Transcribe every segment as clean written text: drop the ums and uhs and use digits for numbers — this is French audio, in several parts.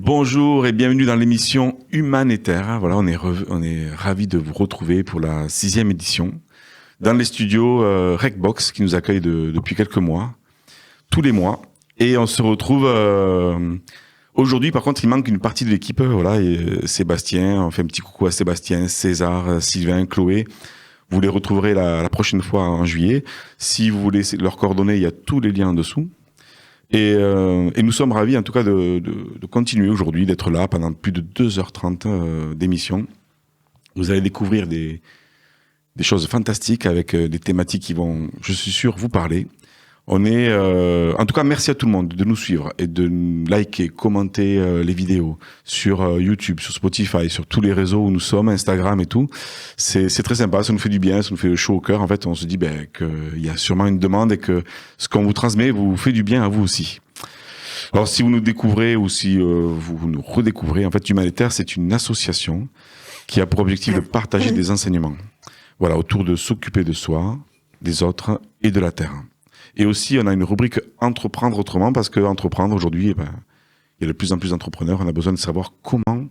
Bonjour et bienvenue dans l'émission Humanitaire. Voilà, on est ravis de vous retrouver pour la 6e édition dans les studios Recbox qui nous accueillent depuis quelques mois, tous les mois. Et on se retrouve aujourd'hui. Par contre, il manque une partie de l'équipe. Voilà, et Sébastien, on fait un petit coucou à Sébastien, César, Sylvain, Chloé. Vous les retrouverez la prochaine fois en juillet. Si vous voulez leurs coordonnées, il y a tous les liens en dessous. Et nous sommes ravis en tout cas de continuer aujourd'hui, d'être là pendant plus de 2h30 d'émission. Vous allez découvrir des choses fantastiques avec des thématiques qui vont, je suis sûr, vous parler. En tout cas, merci à tout le monde de nous suivre et de liker, commenter les vidéos sur YouTube, sur Spotify, sur tous les réseaux où nous sommes, Instagram et tout. C'est très sympa, ça nous fait du bien, ça nous fait chaud au cœur. En fait, on se dit qu'il y a sûrement une demande et que ce qu'on vous transmet vous fait du bien à vous aussi. Alors, si vous nous découvrez ou si vous nous redécouvrez, en fait, Humanitaire, c'est une association qui a pour objectif de partager des enseignements. Voilà, autour de s'occuper de soi, des autres et de la terre. Et aussi, on a une rubrique Entreprendre autrement, parce que entreprendre aujourd'hui, il y a de plus en plus d'entrepreneurs. On a besoin de savoir comment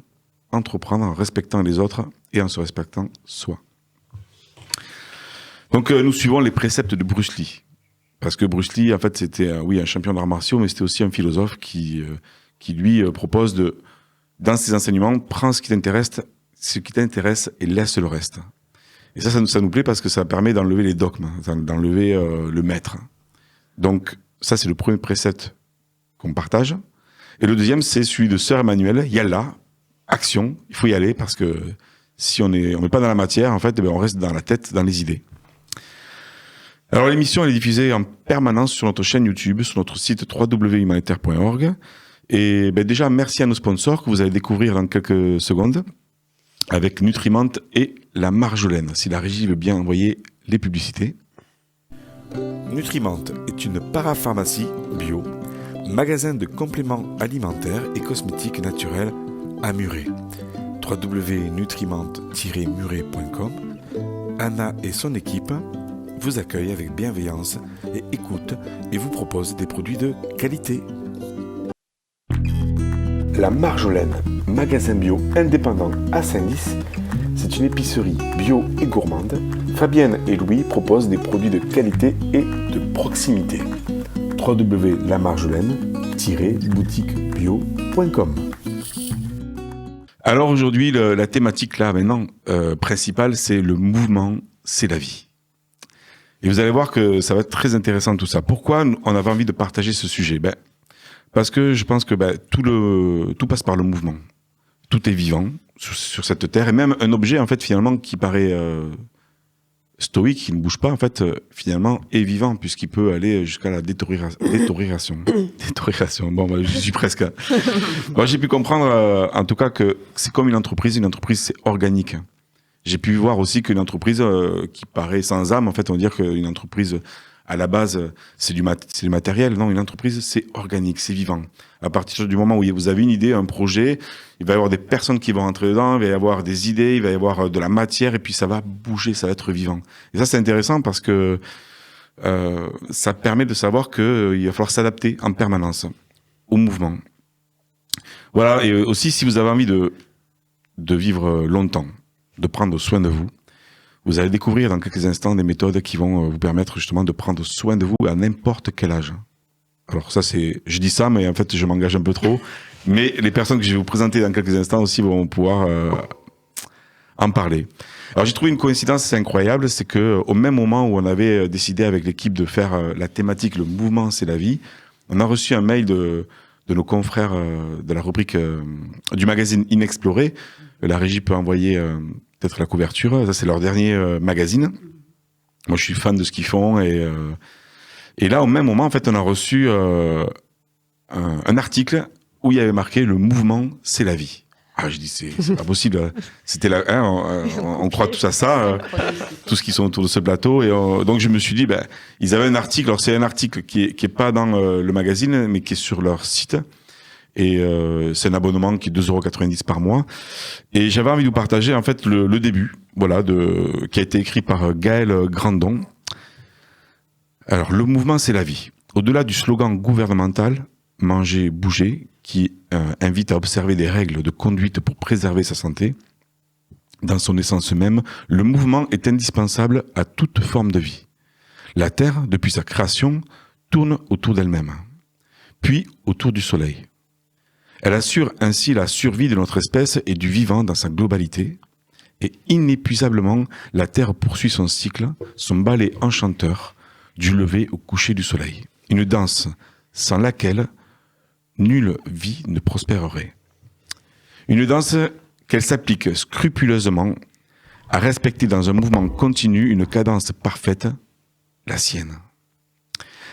entreprendre en respectant les autres et en se respectant soi. Donc, nous suivons les préceptes de Bruce Lee. Parce que Bruce Lee, en fait, c'était un champion d'arts martiaux, mais c'était aussi un philosophe qui lui propose dans ses enseignements, prends ce qui t'intéresse et laisse le reste. Et ça nous plaît parce que ça permet d'enlever les dogmes, d'enlever le maître. Donc, ça, c'est le premier précepte qu'on partage. Et le deuxième, c'est celui de Sœur Emmanuelle. Yalla, action, il faut y aller parce que si on n'est pas dans la matière, en fait, on reste dans la tête, dans les idées. Alors, l'émission, elle est diffusée en permanence sur notre chaîne YouTube, sur notre site www.humanitaire.org. Et déjà, merci à nos sponsors que vous allez découvrir dans quelques secondes avec Nutrimant et la Marjolaine, si la régie veut bien envoyer les publicités. Nutrimant est une parapharmacie bio, magasin de compléments alimentaires et cosmétiques naturels à Muret. www.nutrimant-muret.com. Anna et son équipe vous accueillent avec bienveillance et écoute et vous proposent des produits de qualité. La Marjolaine, magasin bio indépendant à Saint-Lys, c'est une épicerie bio et gourmande. Fabienne et Louis proposent des produits de qualité et de proximité. www.lamarjolaine-boutiquebio.com. Alors aujourd'hui, la thématique là maintenant principale, c'est le mouvement, c'est la vie. Et vous allez voir que ça va être très intéressant tout ça. Pourquoi on avait envie de partager ce sujet ? Parce que je pense que tout passe par le mouvement. Tout est vivant sur cette terre, et même un objet en fait finalement qui paraît stoïque, qui ne bouge pas en fait finalement est vivant puisqu'il peut aller jusqu'à la détérioration. Bon, je suis presque. Moi, j'ai pu comprendre en tout cas que c'est comme une entreprise. Une entreprise, c'est organique. J'ai pu voir aussi qu'une entreprise qui paraît sans âme, en fait, on va dire qu'une entreprise à la base, c'est du matériel. Non, une entreprise, c'est organique, c'est vivant. À partir du moment où vous avez une idée, un projet, il va y avoir des personnes qui vont entrer dedans, il va y avoir des idées, il va y avoir de la matière, et puis ça va bouger, ça va être vivant. Et ça, c'est intéressant parce que ça permet de savoir qu'il va falloir s'adapter en permanence au mouvement. Voilà, et aussi, si vous avez envie de vivre longtemps, de prendre soin de vous, vous allez découvrir dans quelques instants des méthodes qui vont vous permettre justement de prendre soin de vous à n'importe quel âge. Alors ça, je dis ça, mais en fait, je m'engage un peu trop. Mais les personnes que je vais vous présenter dans quelques instants aussi vont pouvoir en parler. Alors j'ai trouvé une coïncidence assez incroyable, c'est que au même moment où on avait décidé avec l'équipe de faire la thématique « Le mouvement, c'est la vie », on a reçu un mail de nos confrères de la rubrique du magazine Inexploré. La régie peut envoyer peut-être la couverture. Ça, c'est leur dernier magazine. Moi, je suis fan de ce qu'ils font. Et là, au même moment, en fait, on a reçu un article où il y avait marqué « Le mouvement, c'est la vie ». Ah, je dis, c'est pas possible. C'était là, on croit tous à ça, tous qui sont autour de ce plateau. Et donc, je me suis dit, ils avaient un article. Alors, c'est un article qui est pas dans le magazine, mais qui est sur leur site. Et c'est un abonnement qui est 2,90 € par mois. Et j'avais envie de vous partager en fait le début, voilà, qui a été écrit par Gaël Grandon. Alors, le mouvement, c'est la vie. Au-delà du slogan gouvernemental, manger, bouger, qui invite à observer des règles de conduite pour préserver sa santé. Dans son essence même, le mouvement est indispensable à toute forme de vie. La Terre, depuis sa création, tourne autour d'elle-même, puis autour du Soleil. Elle assure ainsi la survie de notre espèce et du vivant dans sa globalité, et inépuisablement, la Terre poursuit son cycle, son ballet enchanteur, du lever au coucher du Soleil. Une danse sans laquelle nulle vie ne prospérerait. Une danse qu'elle s'applique scrupuleusement à respecter dans un mouvement continu une cadence parfaite, la sienne.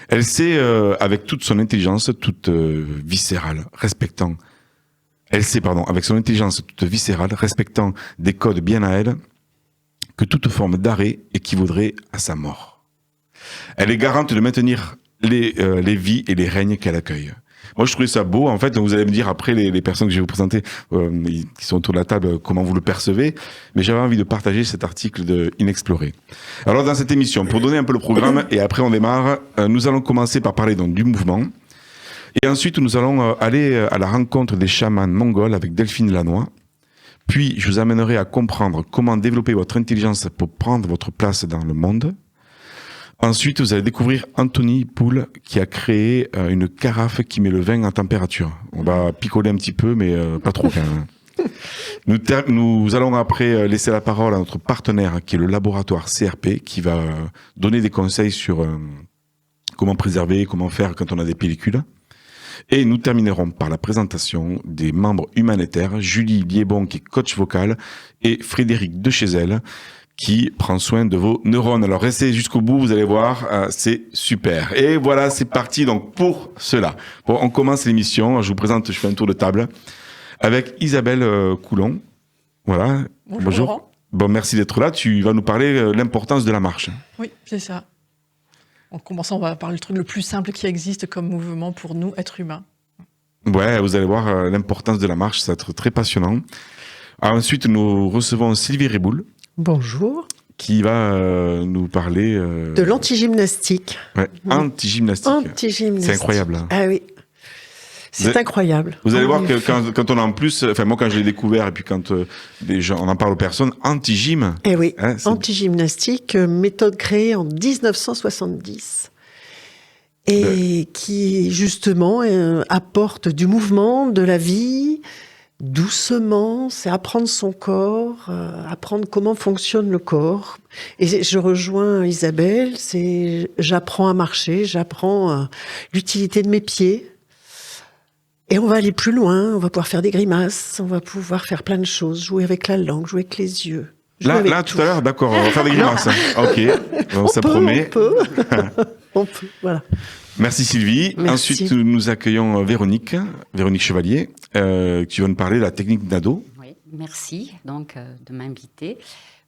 Elle sait, avec toute son intelligence, toute viscérale, avec son intelligence toute viscérale, respectant des codes bien à elle, que toute forme d'arrêt équivaudrait à sa mort. Elle est garante de maintenir les vies et les règnes qu'elle accueille. Moi, je trouvais ça beau. En fait, vous allez me dire après, les personnes que je vais vous présenter, qui sont autour de la table, comment vous le percevez. Mais j'avais envie de partager cet article de Inexploré. Alors, dans cette émission, pour donner un peu le programme, et après on démarre, nous allons commencer par parler donc du mouvement. Et ensuite, nous allons aller à la rencontre des chamans mongols avec Delphine Lannoy. Puis, je vous amènerai à comprendre comment développer votre intelligence pour prendre votre place dans le monde. Ensuite, vous allez découvrir Anthony Poul qui a créé une carafe qui met le vin en température. On va picoler un petit peu, mais pas trop quand même. Nous allons après laisser la parole à notre partenaire qui est le laboratoire CRP qui va donner des conseils sur comment préserver, comment faire quand on a des pellicules. Et nous terminerons par la présentation des membres humanitaires, Julie Liébon qui est coach vocal et Frédéric Dechezel qui prend soin de vos neurones. Alors restez jusqu'au bout, vous allez voir, c'est super. Et voilà, c'est parti donc pour cela. Bon, on commence l'émission, je vous présente, je fais un tour de table avec Isabelle Coulon. Voilà. Bonjour. Laurent. Bon, merci d'être là. Tu vas nous parler de l'importance de la marche. Oui, c'est ça. En commençant, on va parler du truc le plus simple qui existe comme mouvement pour nous, êtres humains. Ouais, vous allez voir l'importance de la marche, ça va être très passionnant. Alors, ensuite, nous recevons Sylvie Riboul. Bonjour. Qui va nous parler... de l'antigymnastique. Ouais, antigymnastique. Antigymnastique. C'est incroyable. Hein. Ah oui. C'est incroyable. Vous allez voir que quand on a en plus... Enfin, moi, quand je l'ai découvert, et puis quand les gens, on en parle aux personnes, antigym... Eh oui, hein, antigymnastique, méthode créée en 1970. Et qui, justement, apporte du mouvement, de la vie... doucement, c'est apprendre son corps, apprendre comment fonctionne le corps. Et je rejoins Isabelle, j'apprends à marcher, j'apprends l'utilité de mes pieds. Et on va aller plus loin, on va pouvoir faire des grimaces, on va pouvoir faire plein de choses, jouer avec la langue, jouer avec les yeux. Là tout à l'heure, d'accord, on va faire des grimaces. Ok, bon, ça promet. On peut, voilà. Merci Sylvie. Merci. Ensuite, nous accueillons Véronique Chevalier, qui va nous parler de la technique Nado. Oui, merci donc de m'inviter.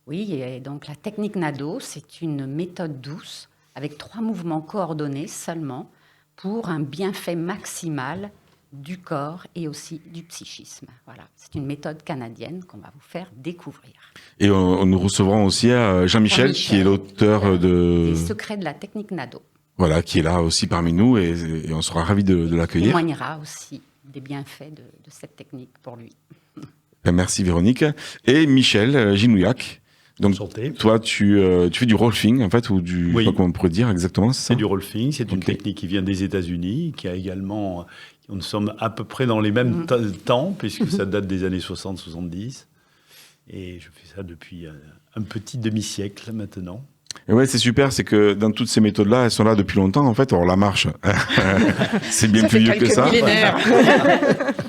Oui, et donc la technique Nado, c'est une méthode douce avec 3 mouvements coordonnés seulement pour un bienfait maximal du corps et aussi du psychisme. Voilà, c'est une méthode canadienne qu'on va vous faire découvrir. Et nous recevrons aussi Jean-Michel, qui est l'auteur de... Les secrets de la technique Nado. Voilà, qui est là aussi parmi nous et on sera ravis de l'accueillir. Il témoignera aussi des bienfaits de cette technique pour lui. Merci Véronique. Et Michel Ginouillac. Donc Santé. Toi, tu fais du rolfing en fait, ou du... Oui. Je sais pas comment on pourrait dire exactement, c'est ça ? C'est du rolfing, c'est une technique qui vient des États-Unis, qui a également... Nous sommes à peu près dans les mêmes temps, puisque ça date des années 60-70. Et je fais ça depuis un petit demi-siècle maintenant. Et ouais, c'est super, c'est que dans toutes ces méthodes-là, elles sont là depuis longtemps, en fait. Alors, la marche, c'est bien plus vieux que ça.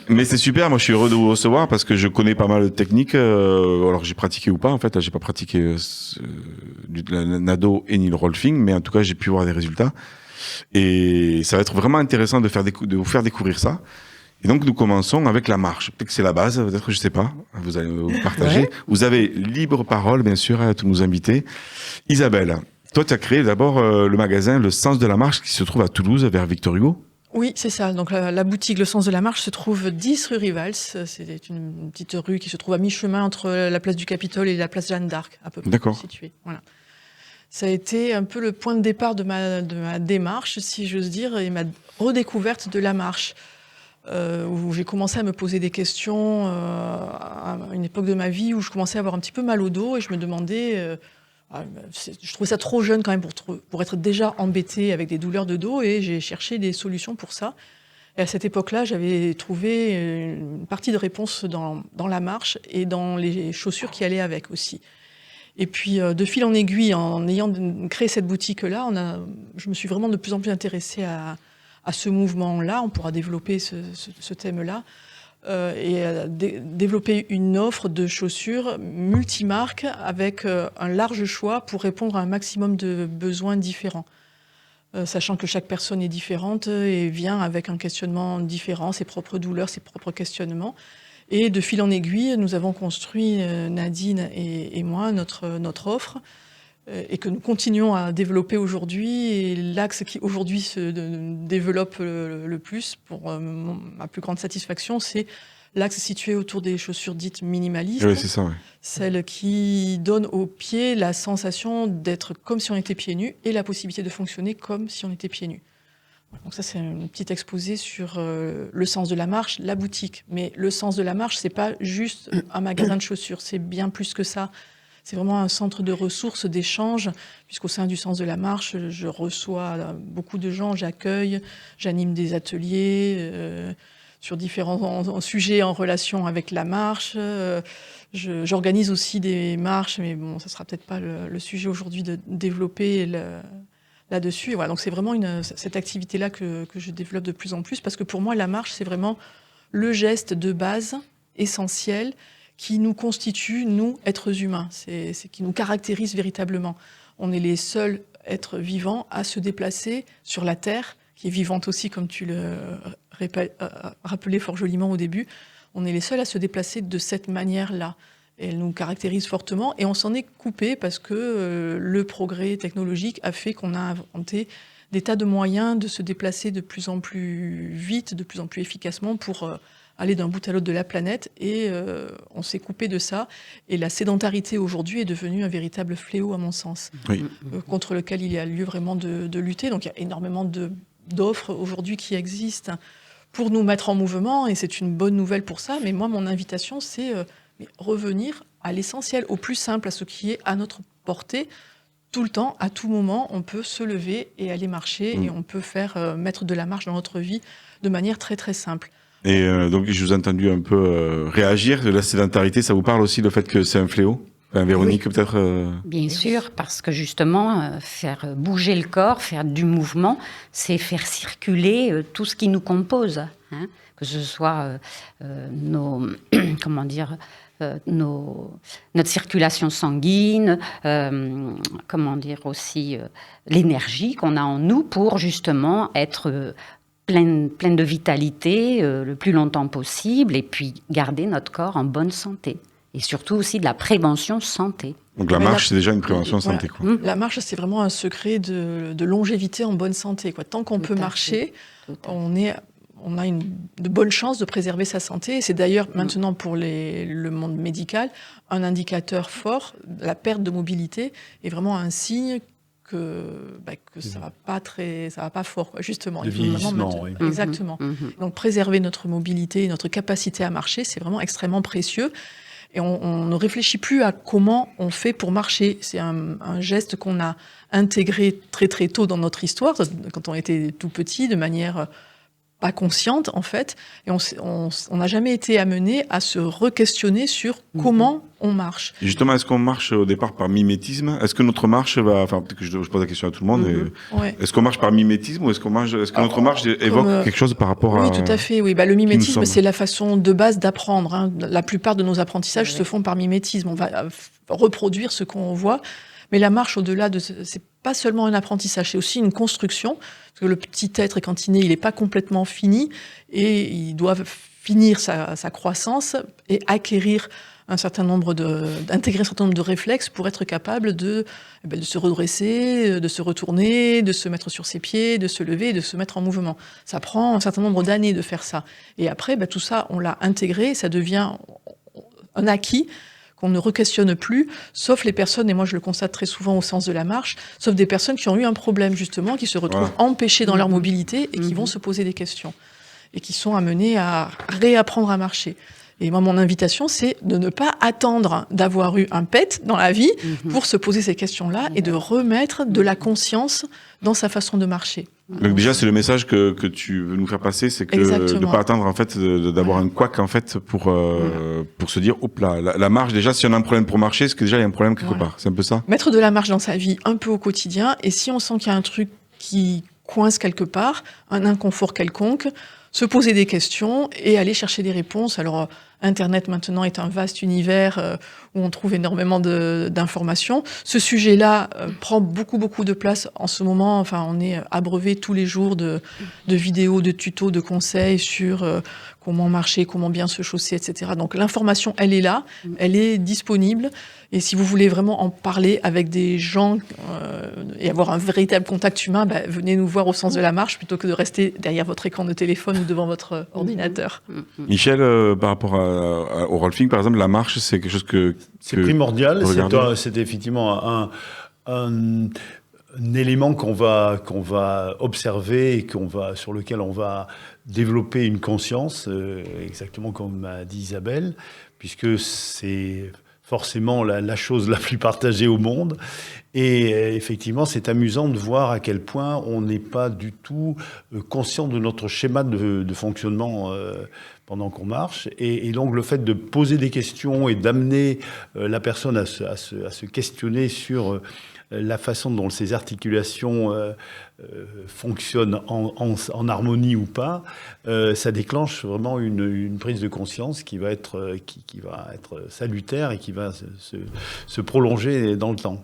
Mais c'est super, moi, je suis heureux de vous recevoir parce que je connais pas mal de techniques. Alors, j'ai pratiqué ou pas, en fait. Là, j'ai pas pratiqué du Nado et ni le rolfing, mais en tout cas, j'ai pu voir des résultats. Et ça va être vraiment intéressant de vous faire découvrir ça. Et donc, nous commençons avec la marche. Peut-être que c'est la base, peut-être, je sais pas. Vous allez vous partager. Ouais. Vous avez libre parole, bien sûr, à tous nos invités. Isabelle, toi, tu as créé d'abord le magasin Le Sens de la Marche qui se trouve à Toulouse, vers Victor Hugo. Oui, c'est ça. Donc, la boutique Le Sens de la Marche se trouve 10 rue Rivals. C'est une petite rue qui se trouve à mi-chemin entre la place du Capitole et la place Jeanne d'Arc, à peu près située. Voilà. Ça a été un peu le point de départ de ma démarche, si j'ose dire, et ma redécouverte de la marche. où j'ai commencé à me poser des questions à une époque de ma vie où je commençais à avoir un petit peu mal au dos et je me demandais, je trouvais ça trop jeune quand même pour être déjà embêtée avec des douleurs de dos et j'ai cherché des solutions pour ça. Et à cette époque-là, j'avais trouvé une partie de réponse dans la marche et dans les chaussures qui allaient avec aussi. Et puis, de fil en aiguille, en ayant créé cette boutique-là, je me suis vraiment de plus en plus intéressée à ce mouvement-là. On pourra développer ce thème-là et développer une offre de chaussures multimarques avec un large choix pour répondre à un maximum de besoins différents. Sachant que chaque personne est différente et vient avec un questionnement différent, ses propres douleurs, ses propres questionnements. Et de fil en aiguille, nous avons construit, Nadine et moi, notre offre et que nous continuons à développer aujourd'hui. Et l'axe qui aujourd'hui se développe le plus, pour ma plus grande satisfaction, c'est l'axe situé autour des chaussures dites minimalistes. Oui, c'est ça, ouais. Celles qui donnent aux pieds la sensation d'être comme si on était pieds nus et la possibilité de fonctionner comme si on était pieds nus. Donc ça, c'est un petit exposé sur le sens de la marche, la boutique. Mais le sens de la marche, c'est pas juste un magasin de chaussures, c'est bien plus que ça. C'est vraiment un centre de ressources, d'échanges, puisqu'au sein du sens de la marche, je reçois beaucoup de gens, j'accueille, j'anime des ateliers sur différents sujets en relation avec la marche. J'organise aussi des marches, mais bon, ça sera peut-être pas le sujet aujourd'hui de développer là-dessus. Voilà, donc c'est vraiment cette activité-là que je développe de plus en plus, parce que pour moi, la marche, c'est vraiment le geste de base essentiel qui nous constitue, nous, êtres humains. C'est qui nous caractérise véritablement. On est les seuls êtres vivants à se déplacer sur la Terre, qui est vivante aussi, comme tu le rappelais fort joliment au début. On est les seuls à se déplacer de cette manière-là. Et elle nous caractérise fortement et on s'en est coupé parce que le progrès technologique a fait qu'on a inventé des tas de moyens de se déplacer de plus en plus vite, de plus en plus efficacement pour aller d'un bout à l'autre de la planète et on s'est coupé de ça. Et la sédentarité aujourd'hui est devenue un véritable fléau à mon sens, oui. Contre lequel il y a lieu vraiment de lutter. Donc il y a énormément d'offres aujourd'hui qui existent pour nous mettre en mouvement et c'est une bonne nouvelle pour ça. Mais moi, mon invitation, c'est revenir à l'essentiel, au plus simple, à ce qui est à notre portée. Tout le temps, à tout moment, on peut se lever et aller marcher et on peut mettre de la marche dans notre vie de manière très très simple. Et donc, je vous ai entendu un peu réagir. La sédentarité, ça vous parle aussi, le fait que c'est un fléau? Enfin, Véronique, oui. Peut-être Bien sûr, parce que justement, faire bouger le corps, faire du mouvement, c'est faire circuler tout ce qui nous compose. Hein, que ce soit notre circulation sanguine, aussi l'énergie qu'on a en nous pour justement être pleine de vitalité le plus longtemps possible et puis garder notre corps en bonne santé. Et surtout aussi de la prévention santé. Donc la marche, c'est déjà une prévention santé. Quoi. La marche, c'est vraiment un secret de longévité en bonne santé. Quoi. Tant qu'on peut marcher, on a de bonnes chances de préserver sa santé. Et c'est d'ailleurs maintenant pour le monde médical un indicateur fort. La perte de mobilité est vraiment un signe que ça va pas fort, quoi, justement. Le vieillissement, oui. Exactement. Donc préserver notre mobilité et notre capacité à marcher, c'est vraiment extrêmement précieux. Et on ne réfléchit plus à comment on fait pour marcher. C'est un geste qu'on a intégré très très tôt dans notre histoire, quand on était tout petit, de manière pas consciente en fait. Et on n'a jamais été amené à se re-questionner sur comment on marche. Et justement, est-ce qu'on marche au départ par mimétisme? Est-ce que notre marche va... Enfin, peut-être que je pose la question à tout le monde. Est-ce qu'on marche par mimétisme ou est-ce que notre marche évoque quelque chose par rapport à... Oui, tout à fait. Oui. Le mimétisme, c'est la façon de base d'apprendre. Hein. La plupart de nos apprentissages se font par mimétisme. On va reproduire ce qu'on voit. Mais la marche, au-delà de... C'est pas seulement un apprentissage, c'est aussi une construction. Parce que le petit être, quand il naît, il n'est pas complètement fini. Et il doit finir sa croissance et acquérir d'intégrer un certain nombre de réflexes pour être capable de se redresser, de se retourner, de se mettre sur ses pieds, de se lever, de se mettre en mouvement. Ça prend un certain nombre d'années de faire ça. Et après, tout ça, on l'a intégré, ça devient un acquis qu'on ne re-questionne plus, sauf les personnes, et moi je le constate très souvent au sens de la marche, sauf des personnes qui ont eu un problème justement, qui se retrouvent empêchées dans leur mobilité et qui vont se poser des questions. et qui sont amenés à réapprendre à marcher. Et moi, mon invitation, c'est de ne pas attendre d'avoir eu un pet dans la vie pour se poser ces questions-là et de remettre de la conscience dans sa façon de marcher. Donc déjà, c'est le message que tu veux nous faire passer, c'est que de ne pas attendre en fait d'avoir un couac en fait pour se dire, hop là, la marche, déjà, si on a un problème pour marcher, c'est que déjà, il y a un problème quelque part. C'est un peu ça? Mettre de la marche dans sa vie un peu au quotidien, et si on sent qu'il y a un truc qui coince quelque part, un inconfort quelconque, se poser des questions et aller chercher des réponses. Alors, Internet maintenant est un vaste univers où on trouve énormément d'informations. Ce sujet-là prend beaucoup de place en ce moment. Enfin, on est abreuvé tous les jours de vidéos, de tutos, de conseils sur comment marcher, comment bien se chausser, etc. Donc l'information, elle est là, elle est disponible. Et si vous voulez vraiment en parler avec des gens et avoir un véritable contact humain, venez nous voir au Sens de la Marche plutôt que de rester derrière votre écran de téléphone ou devant votre ordinateur. Michel, par rapport au rolfing, par exemple, la marche, c'est quelque chose c'est primordial. C'est effectivement un élément qu'on va observer et sur lequel on va développer une conscience, exactement comme a dit Isabelle, puisque c'est forcément la chose la plus partagée au monde. Et effectivement, c'est amusant de voir à quel point on n'est pas du tout conscient de notre schéma de fonctionnement pendant qu'on marche. Et donc, le fait de poser des questions et d'amener la personne à se questionner sur la façon dont ces articulations fonctionnent en harmonie ou pas, ça déclenche vraiment une prise de conscience qui va être salutaire et qui va se prolonger dans le temps.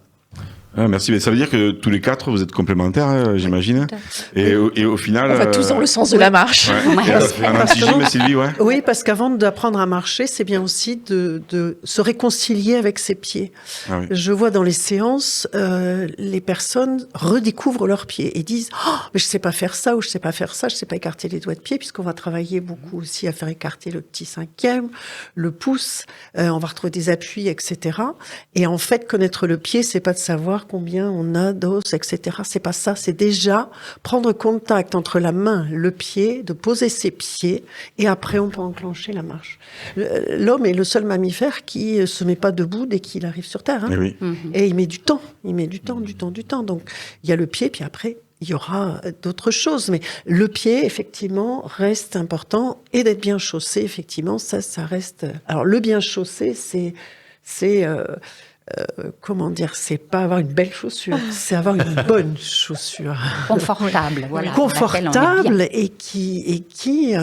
Ah, merci. Mais ça veut dire que tous les quatre, vous êtes complémentaires, j'imagine. Et au final, on va tous dans le sens de la marche. Sylvie, Oui, parce qu'avant d'apprendre à marcher, c'est bien aussi de se réconcilier avec ses pieds. Ah, oui. Je vois dans les séances, les personnes redécouvrent leurs pieds et disent « Oh, mais je sais pas faire ça » ou « Je sais pas faire ça, je sais pas écarter les doigts de pied » puisqu'on va travailler beaucoup aussi à faire écarter le petit cinquième, le pouce, on va retrouver des appuis, etc. Et en fait, connaître le pied, c'est pas de savoir combien on a d'os, etc. C'est pas ça, c'est déjà prendre contact entre la main, le pied, de poser ses pieds, et après on peut enclencher la marche. L'homme est le seul mammifère qui se met pas debout dès qu'il arrive sur Terre. Hein. Et, oui. Et il met du temps, du temps. Donc il y a le pied, puis après il y aura d'autres choses. Mais le pied, effectivement, reste important, et d'être bien chaussé, effectivement, ça reste... Alors le bien chaussé, c'est comment dire, c'est pas avoir une belle chaussure, c'est avoir une bonne chaussure. Confortable, voilà. Confortable et qui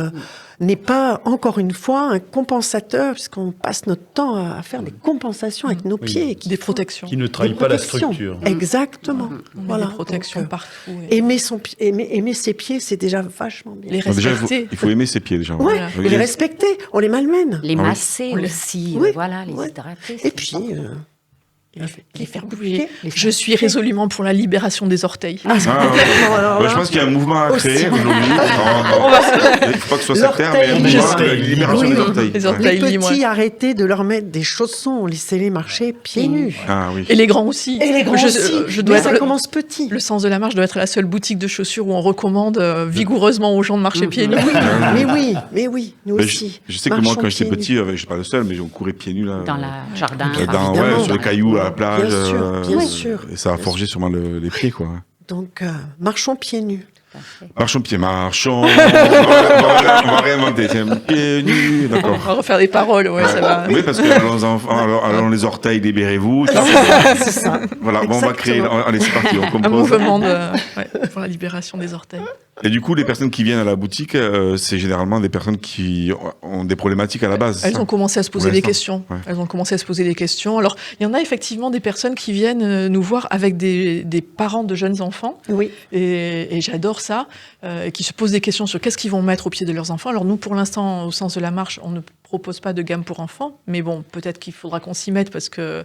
n'est pas, encore une fois, un compensateur, puisqu'on passe notre temps à faire des compensations avec nos pieds. Des protections. Qui ne trahit pas la structure. Exactement. Voilà. Des protections partout. Aimer ses pieds, c'est déjà vachement bien. Les respecter. Déjà, il faut aimer ses pieds, déjà. Ouais. Et les respecter. On les malmène. Les masser aussi, voilà, les hydrater. Et puis... les faire bouger. Je suis résolument pour la libération des orteils. Je pense qu'il y a un mouvement à créer aujourd'hui. Il ne faut pas que ce soit sectaire, mais un mouvement de libération des orteils. Les petits, arrêtez de leur mettre des chaussons, laissez-les marcher pieds nus. Ah, oui. Et les grands aussi. Ça commence petit. Le Sens de la Marche doit être la seule boutique de chaussures où on recommande vigoureusement aux gens de marcher pieds nus. Mais oui, nous aussi. Je sais que moi, quand j'étais petit, je ne suis pas le seul, mais on courait pieds nus là. Dans le jardin. Sur les cailloux, à la plage. Bien sûr. Et ça a forgé sûrement les pieds, quoi. Donc, marchons pieds nus. Marchons. On va réinventer. Pieds nus, d'accord. On va refaire des paroles, ça va. Oui, parce que allons les orteils, libérez-vous. C'est ça. Voilà, on va créer. Allez, c'est parti, on compose. Un mouvement pour la libération des orteils. Et du coup, les personnes qui viennent à la boutique, c'est généralement des personnes qui ont des problématiques à la base. Elles ont commencé à se poser des questions. Ouais. Elles ont commencé à se poser des questions. Alors, il y en a effectivement des personnes qui viennent nous voir avec des parents de jeunes enfants. Oui. Et j'adore ça. Qui se posent des questions sur qu'est-ce qu'ils vont mettre au pied de leurs enfants. Alors nous, pour l'instant, au Sens de la Marche, on ne propose pas de gamme pour enfants. Mais bon, peut-être qu'il faudra qu'on s'y mette parce que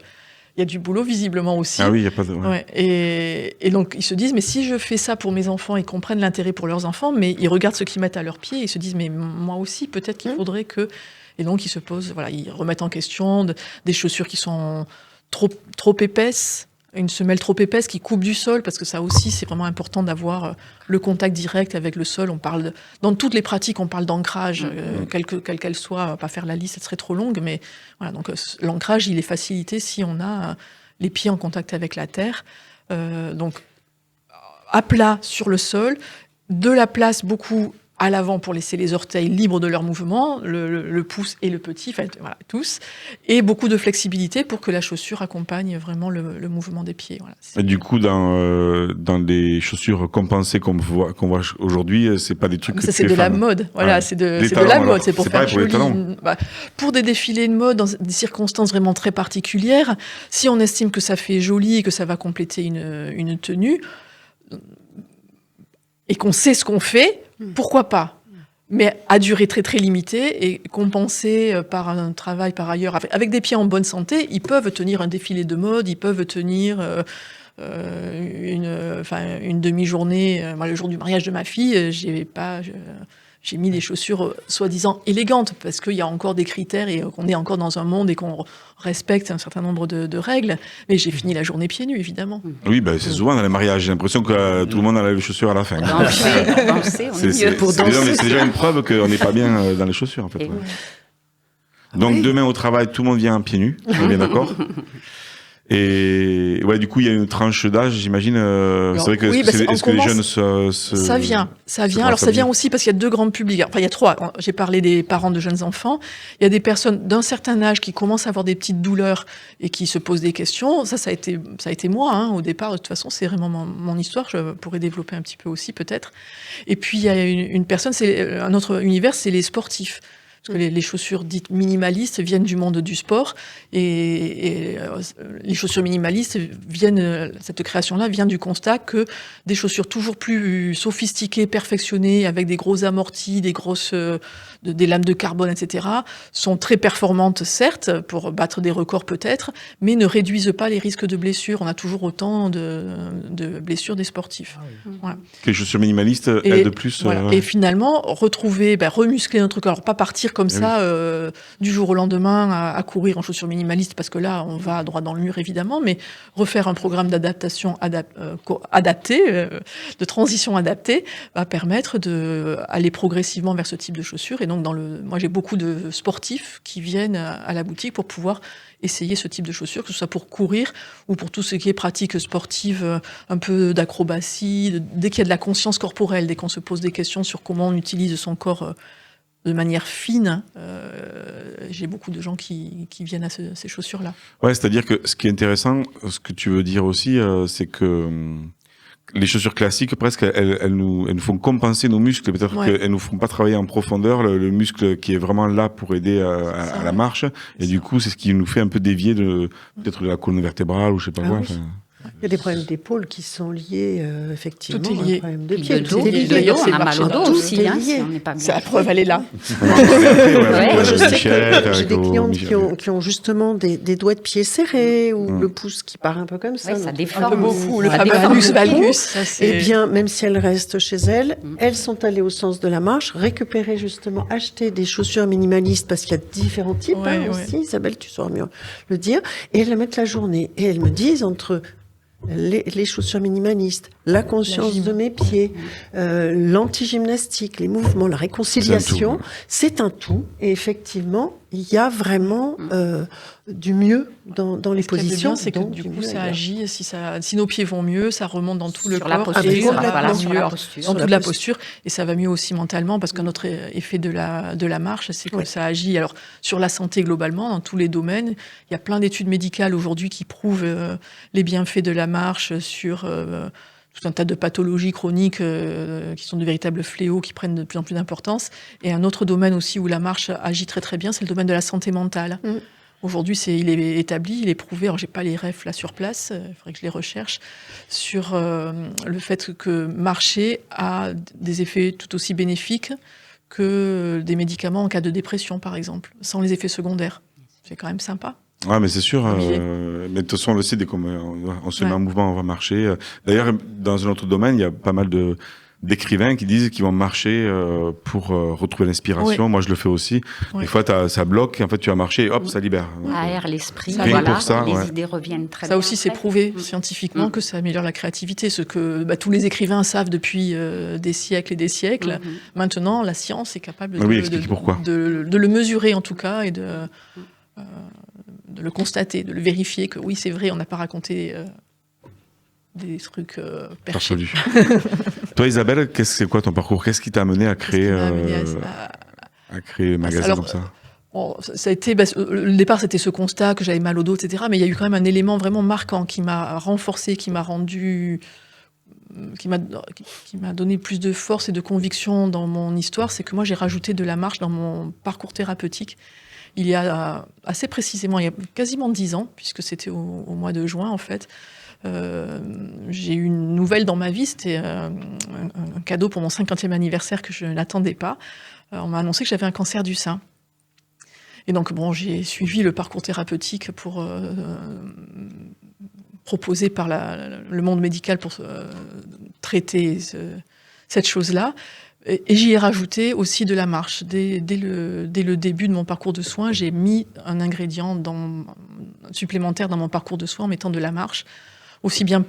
il y a du boulot visiblement aussi. Ah oui, il n'y a pas de... Ouais. Et donc ils se disent, mais si je fais ça pour mes enfants, ils comprennent l'intérêt pour leurs enfants, mais ils regardent ce qu'ils mettent à leurs pieds et ils se disent, mais moi aussi, peut-être qu'il faudrait que... Et donc ils se posent, ils remettent en question des chaussures qui sont trop épaisses, une semelle trop épaisse qui coupe du sol, parce que ça aussi, c'est vraiment important d'avoir le contact direct avec le sol. Dans toutes les pratiques, on parle d'ancrage, quelle qu'elle soit. On va pas faire la liste, ça serait trop longue, mais voilà. Donc l'ancrage, il est facilité si on a les pieds en contact avec la terre. Donc à plat sur le sol, de la place beaucoup à l'avant pour laisser les orteils libres de leur mouvement, le pouce et le petit, enfin, voilà, tous, et beaucoup de flexibilité pour que la chaussure accompagne vraiment le mouvement des pieds. Voilà. Et du coup, dans des chaussures compensées qu'on voit aujourd'hui, c'est pas des trucs. Ça, c'est de la mode. Voilà, c'est de la mode. C'est pour faire joli. Pour des défilés de mode dans des circonstances vraiment très particulières, si on estime que ça fait joli et que ça va compléter une tenue, et qu'on sait ce qu'on fait, pourquoi pas ? Mais à durée très très limitée et compensée par un travail par ailleurs. Avec des pieds en bonne santé, ils peuvent tenir un défilé de mode, ils peuvent tenir une demi-journée. Moi, le jour du mariage de ma fille, j'ai mis des chaussures soi-disant élégantes, parce qu'il y a encore des critères et qu'on est encore dans un monde et qu'on respecte un certain nombre de règles. Mais j'ai fini la journée pieds nus, évidemment. Oui, c'est souvent dans les mariages. J'ai l'impression que tout le monde a les chaussures à la fin. Danser, on est mieux pour danser. C'est déjà une preuve qu'on n'est pas bien dans les chaussures, en fait. Donc, demain au travail, tout le monde vient pieds nus. On est bien d'accord. Et ouais, du coup, il y a une tranche d'âge, j'imagine. C'est vrai que est-ce que les jeunes ça vient. Alors ça vient aussi parce qu'il y a deux grands publics. Enfin, il y a trois. J'ai parlé des parents de jeunes enfants. Il y a des personnes d'un certain âge qui commencent à avoir des petites douleurs et qui se posent des questions. Ça a été moi au départ. De toute façon, c'est vraiment mon histoire. Je pourrais développer un petit peu aussi peut-être. Et puis il y a une personne. C'est un autre univers. C'est les sportifs. Parce que les chaussures dites minimalistes viennent du monde du sport et les chaussures minimalistes cette création-là vient du constat que des chaussures toujours plus sophistiquées, perfectionnées, avec des gros amortis, des lames de carbone, etc., sont très performantes, certes, pour battre des records peut-être, mais ne réduisent pas les risques de blessures. On a toujours autant de blessures des sportifs. Voilà. Les chaussures minimalistes aident plus. Voilà. Et finalement, remuscler notre corps. Alors, pas partir comme ça du jour au lendemain à courir en chaussures minimalistes, parce que là, on va droit dans le mur, évidemment, mais refaire un programme d'adaptation adapté, de transition adaptée, va permettre d'aller progressivement vers ce type de chaussures. Et donc, moi, j'ai beaucoup de sportifs qui viennent à la boutique pour pouvoir essayer ce type de chaussures, que ce soit pour courir ou pour tout ce qui est pratique sportive, un peu d'acrobatie, dès qu'il y a de la conscience corporelle, dès qu'on se pose des questions sur comment on utilise son corps de manière fine, j'ai beaucoup de gens qui viennent à ces chaussures-là. Ouais, c'est-à-dire que ce qui est intéressant, ce que tu veux dire aussi, c'est que les chaussures classiques, presque, elles nous font compenser nos muscles. Peut-être qu'elles nous font pas travailler en profondeur le muscle qui est vraiment là pour aider à la marche. Et du coup, c'est ce qui nous fait un peu dévier peut-être de la colonne vertébrale ou je sais pas quoi. Oui. Il y a des problèmes d'épaule qui sont liés, effectivement. Tout est lié. De pied, tout est lié. D'ailleurs, on a mal au dos aussi. C'est la preuve, elle est là. Moi, je sais que j'ai des clientes qui ont justement des doigts de pied serrés ou le pouce qui part un peu comme ça. Oui, ça déforme. Un peu beaucoup. Le fameux valgus. Eh bien, même si elles restent chez elles, elles sont allées au sens de la marche, récupérer justement, acheter des chaussures minimalistes, parce qu'il y a différents types aussi. Isabelle, tu sauras mieux le dire. Et elles la mettent la journée. Et elles me disent, entre les chaussures minimalistes, la conscience de mes pieds, l'anti-gymnastique, les mouvements, la réconciliation, c'est un tout. Et effectivement, il y a vraiment du mieux dans les positions. C'est que du coup, ça agit. Si nos pieds vont mieux, ça remonte dans tout le corps. Dans toute la posture. Et ça va mieux aussi mentalement, parce qu'un autre effet de la marche, c'est que ça agit sur la santé globalement, dans tous les domaines. Il y a plein d'études médicales aujourd'hui qui prouvent les bienfaits de la marche sur tout un tas de pathologies chroniques qui sont de véritables fléaux qui prennent de plus en plus d'importance. Et un autre domaine aussi où la marche agit très très bien, c'est le domaine de la santé mentale. Aujourd'hui, il est établi, il est prouvé. Alors, j'ai pas les refs là sur place, il faudrait que je les recherche, sur le fait que marcher a des effets tout aussi bénéfiques que des médicaments en cas de dépression, par exemple, sans les effets secondaires. C'est quand même sympa. Ah, mais c'est sûr. Mais de toute façon, on le sait, dès qu'on se met en mouvement, on va marcher. D'ailleurs, dans un autre domaine, il y a pas mal de d'écrivains qui disent qu'ils vont marcher pour retrouver l'inspiration. Oui. Moi, je le fais aussi. Oui. Des fois, ça bloque, en fait, tu vas marcher et hop, ça libère. Aère l'esprit, rien que pour ça, les idées reviennent très bien. Ça aussi, c'est prouvé scientifiquement que ça améliore la créativité, ce que tous les écrivains savent depuis des siècles et des siècles. Maintenant, la science est capable de le mesurer, en tout cas, et de le constater, de le vérifier, que oui, c'est vrai, on n'a pas raconté des trucs perchés. Toi, Isabelle, c'est quoi ton parcours? Qu'est-ce qui t'a amené à créer le magazine comme ça? Bon, ça a été, le départ, c'était ce constat que j'avais mal au dos, etc. Mais il y a eu quand même un élément vraiment marquant qui m'a renforcé, qui m'a donné plus de force et de conviction dans mon histoire. C'est que moi, j'ai rajouté de la marche dans mon parcours thérapeutique. Il y a assez précisément, il y a quasiment 10 ans, puisque c'était au mois de juin, en fait. J'ai eu une nouvelle dans ma vie, c'était un cadeau pour mon 50e anniversaire que je n'attendais pas. On m'a annoncé que j'avais un cancer du sein. Et donc, j'ai suivi le parcours thérapeutique proposé par le monde médical pour traiter cette chose-là. Et j'y ai rajouté aussi de la marche. Dès le début de mon parcours de soins, j'ai mis un ingrédient supplémentaire dans mon parcours de soins en mettant de la marche. Aussi bien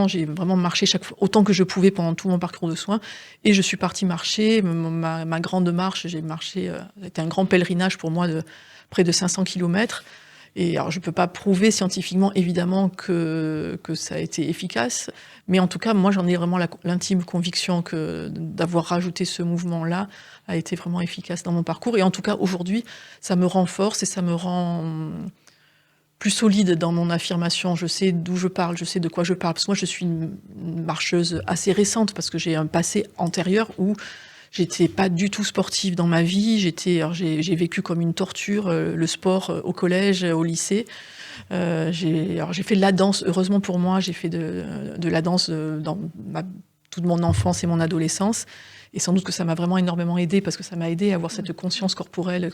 j'ai vraiment marché autant que je pouvais pendant tout mon parcours de soins. Et je suis partie marcher. Ma grande marche, j'ai marché, c'était un grand pèlerinage pour moi de près de 500 km. Et alors, je ne peux pas prouver scientifiquement, évidemment, que ça a été efficace. Mais en tout cas, moi, j'en ai vraiment l'intime conviction que d'avoir rajouté ce mouvement-là a été vraiment efficace dans mon parcours. Et en tout cas, aujourd'hui, ça me renforce et ça me rend plus solide dans mon affirmation. Je sais d'où je parle, je sais de quoi je parle. Parce que moi, je suis une marcheuse assez récente parce que j'ai un passé antérieur où j'étais pas du tout sportive dans ma vie. J'ai vécu comme une torture le sport au collège, au lycée. J'ai fait de la danse. Heureusement pour moi, j'ai fait de la danse dans toute mon enfance et mon adolescence. Et sans doute que ça m'a vraiment énormément aidée parce que ça m'a aidée à avoir cette conscience corporelle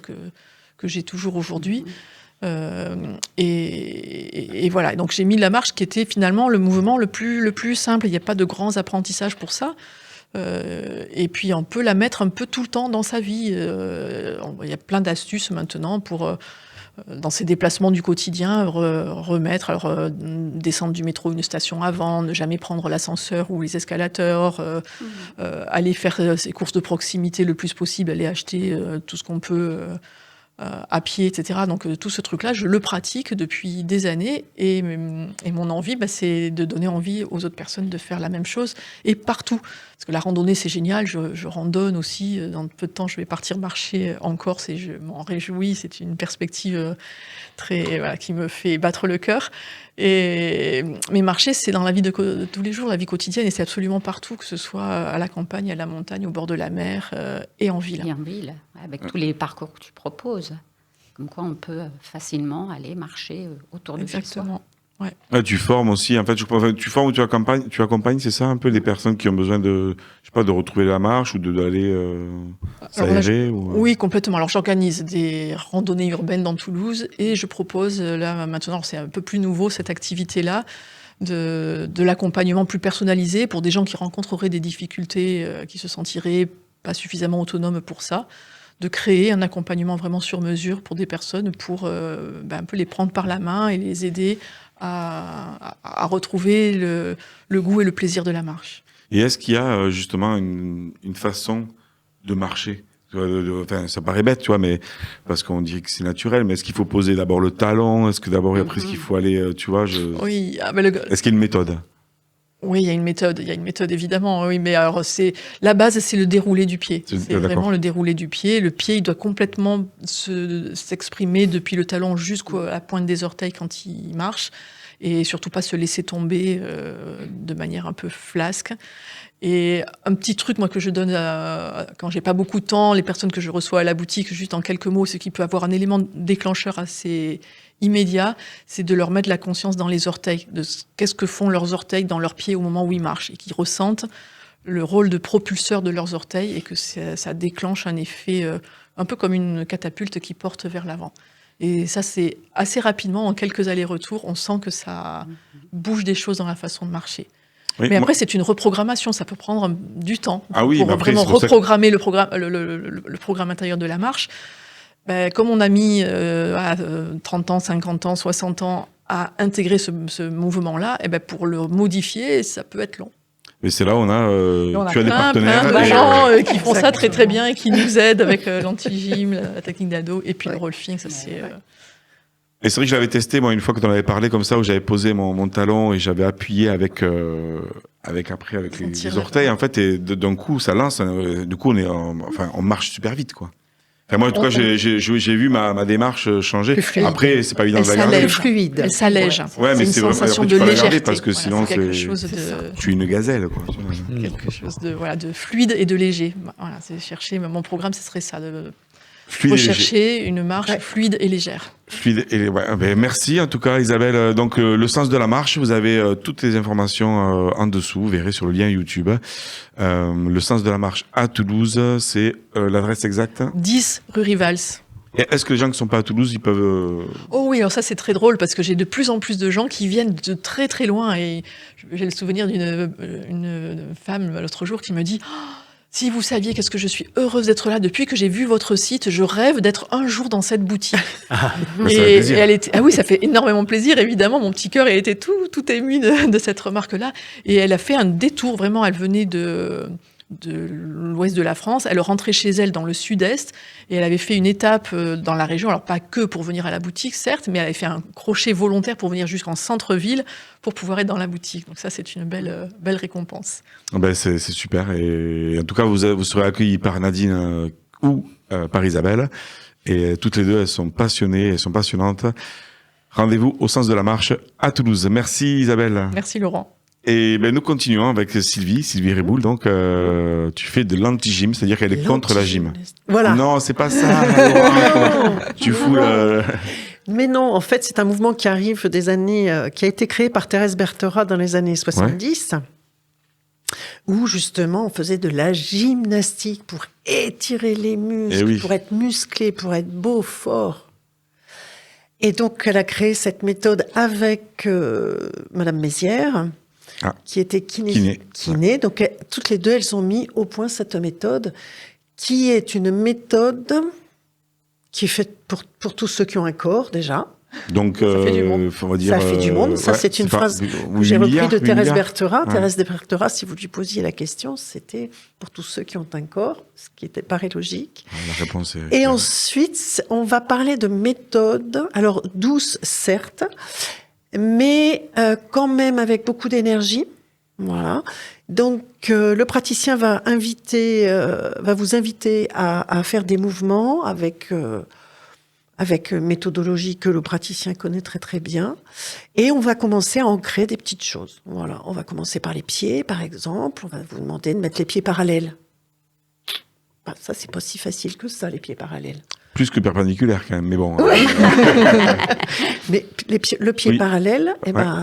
que j'ai toujours aujourd'hui. Et voilà. Donc j'ai mis la marche qui était finalement le mouvement le plus simple. Il n'y a pas de grands apprentissages pour ça. Et puis on peut la mettre un peu tout le temps dans sa vie. Il y a plein d'astuces maintenant pour, dans ses déplacements du quotidien, remettre, descendre du métro une station avant, ne jamais prendre l'ascenseur ou les escalators, aller faire ses courses de proximité le plus possible, aller acheter tout ce qu'on peut à pied, etc. Donc tout ce truc-là, je le pratique depuis des années et mon envie, c'est de donner envie aux autres personnes de faire la même chose et partout. Parce que la randonnée, c'est génial, je randonne aussi. Dans peu de temps, je vais partir marcher en Corse et je m'en réjouis. C'est une perspective qui me fait battre le cœur. Mais marcher, c'est dans la vie de tous les jours, la vie quotidienne, et c'est absolument partout, que ce soit à la campagne, à la montagne, au bord de la mer et en ville. Et en ville, avec tous les parcours que tu proposes. Comme quoi, on peut facilement aller marcher autour de chez soi. Exactement. Ouais. Ah, tu formes aussi, en fait, tu formes ou tu accompagnes, c'est ça un peu les personnes qui ont besoin de retrouver la marche ou d'aller s'aérer Oui, complètement. Alors j'organise des randonnées urbaines dans Toulouse et je propose là maintenant, c'est un peu plus nouveau cette activité-là, de l'accompagnement plus personnalisé pour des gens qui rencontreraient des difficultés, qui se sentiraient pas suffisamment autonomes pour ça, de créer un accompagnement vraiment sur mesure pour des personnes pour un peu les prendre par la main et les aider à retrouver le goût et le plaisir de la marche. Et est-ce qu'il y a justement une façon de marcher? Enfin, ça paraît bête, tu vois, mais parce qu'on dirait que c'est naturel, mais est-ce qu'il faut poser d'abord le talon? Est-ce que d'abord, après, est-ce qu'il faut aller, tu vois, Oui. Est-ce qu'il y a une méthode? Oui, il y a une méthode évidemment, oui, mais alors la base, c'est le déroulé du pied. C'est vraiment le déroulé du pied. Le pied, il doit complètement s'exprimer depuis le talon jusqu'à la pointe des orteils quand il marche, et surtout pas se laisser tomber de manière un peu flasque. Et un petit truc, moi, que je donne quand j'ai pas beaucoup de temps, les personnes que je reçois à la boutique, juste en quelques mots, ce qui peut avoir un élément déclencheur assez immédiat, c'est de leur mettre la conscience dans les orteils, de qu'est-ce que font leurs orteils dans leurs pieds au moment où ils marchent, et qu'ils ressentent le rôle de propulseur de leurs orteils, et que ça déclenche un effet un peu comme une catapulte qui porte vers l'avant. Et ça, c'est assez rapidement, en quelques allers-retours, on sent que ça bouge des choses dans la façon de marcher. Oui, mais après, c'est une reprogrammation, ça peut prendre du temps pour après, vraiment reprogrammer le programme intérieur de la marche. Ben, comme on a mis à 30 ans, 50 ans, 60 ans à intégrer ce mouvement-là, et ben pour le modifier, ça peut être long. Mais c'est là où tu as des partenaires. Plein de gens qui font ça très très bien et qui nous aident avec l'anti-gym, la technique d'ado et puis le rolfing, ça c'est... Et c'est vrai que j'avais testé, moi, une fois que tu en avais parlé comme ça, où j'avais posé mon talon et j'avais appuyé avec les orteils, en fait, et d'un coup, ça lance. Du coup, on marche super vite, quoi. Enfin, moi, en tout cas, j'ai vu ma démarche changer. Après, c'est pas évident de la garder. Fluide. Elle s'allège. Ouais, mais c'est une sensation de légèreté. Parce que sinon, quelque chose de... tu es une gazelle, quoi. Quelque chose de fluide et de léger. Voilà, c'est chercher. Mon programme, ce serait ça. Rechercher une marche fluide et légère. Fluide et merci en tout cas Isabelle. Donc le sens de la marche, vous avez toutes les informations en dessous, vous verrez sur le lien YouTube. Le sens de la marche à Toulouse, c'est l'adresse exacte 10 rue Rivals. Et est-ce que les gens qui ne sont pas à Toulouse, ils peuvent... Oh oui, alors ça c'est très drôle parce que j'ai de plus en plus de gens qui viennent de très très loin et j'ai le souvenir d'une femme l'autre jour qui me dit si vous saviez qu'est-ce que je suis heureuse d'être là depuis que j'ai vu votre site, je rêve d'être un jour dans cette boutique. Et elle était, oui, ça fait énormément plaisir, évidemment. Mon petit cœur, il était tout ému de cette remarque-là. Et elle a fait un détour, vraiment. Elle venait de l'ouest de la France. Elle rentrait chez elle dans le sud-est et elle avait fait une étape dans la région. Alors, pas que pour venir à la boutique, certes, mais elle avait fait un crochet volontaire pour venir jusqu'en centre-ville pour pouvoir être dans la boutique. Donc ça, c'est une belle récompense. C'est super. Et en tout cas, vous serez accueillis par Nadine ou par Isabelle. Et toutes les deux, elles sont passionnées, elles sont passionnantes. Rendez-vous au sens de la marche à Toulouse. Merci Isabelle. Merci Laurent. Et nous continuons avec Sylvie Riboul. Donc, tu fais de l'anti-gym, c'est-à-dire qu'elle est contre la gym. Voilà. Non, c'est pas ça. Tu fous Mais non, en fait, c'est un mouvement qui arrive des années, qui a été créé par Thérèse Berthera dans les années 70, où justement on faisait de la gymnastique pour étirer les muscles, pour être musclé, pour être beau, fort. Et donc, elle a créé cette méthode avec Madame Mézières, qui était kiné. Donc, toutes les deux, elles ont mis au point cette méthode, qui est une méthode qui est faite pour tous ceux qui ont un corps, déjà. Donc, ça fait du monde. On va dire, ça fait du monde. Ça, c'est une phrase que j'ai repris de Thérèse Berthera. Thérèse Berthera, si vous lui posiez la question, c'était pour tous ceux qui ont un corps, ce qui paraît logique. La réponse est... Et ensuite, on va parler de méthode, alors douce, certes, mais quand même avec beaucoup d'énergie. Voilà. Donc, le praticien va vous inviter à faire des mouvements avec méthodologie que le praticien connaît très très bien. Et on va commencer à ancrer des petites choses. Voilà. On va commencer par les pieds, par exemple. On va vous demander de mettre les pieds parallèles. Ça, c'est pas si facile que ça, les pieds parallèles. Plus que perpendiculaire, quand même, mais bon. Oui. Mais le pied parallèle,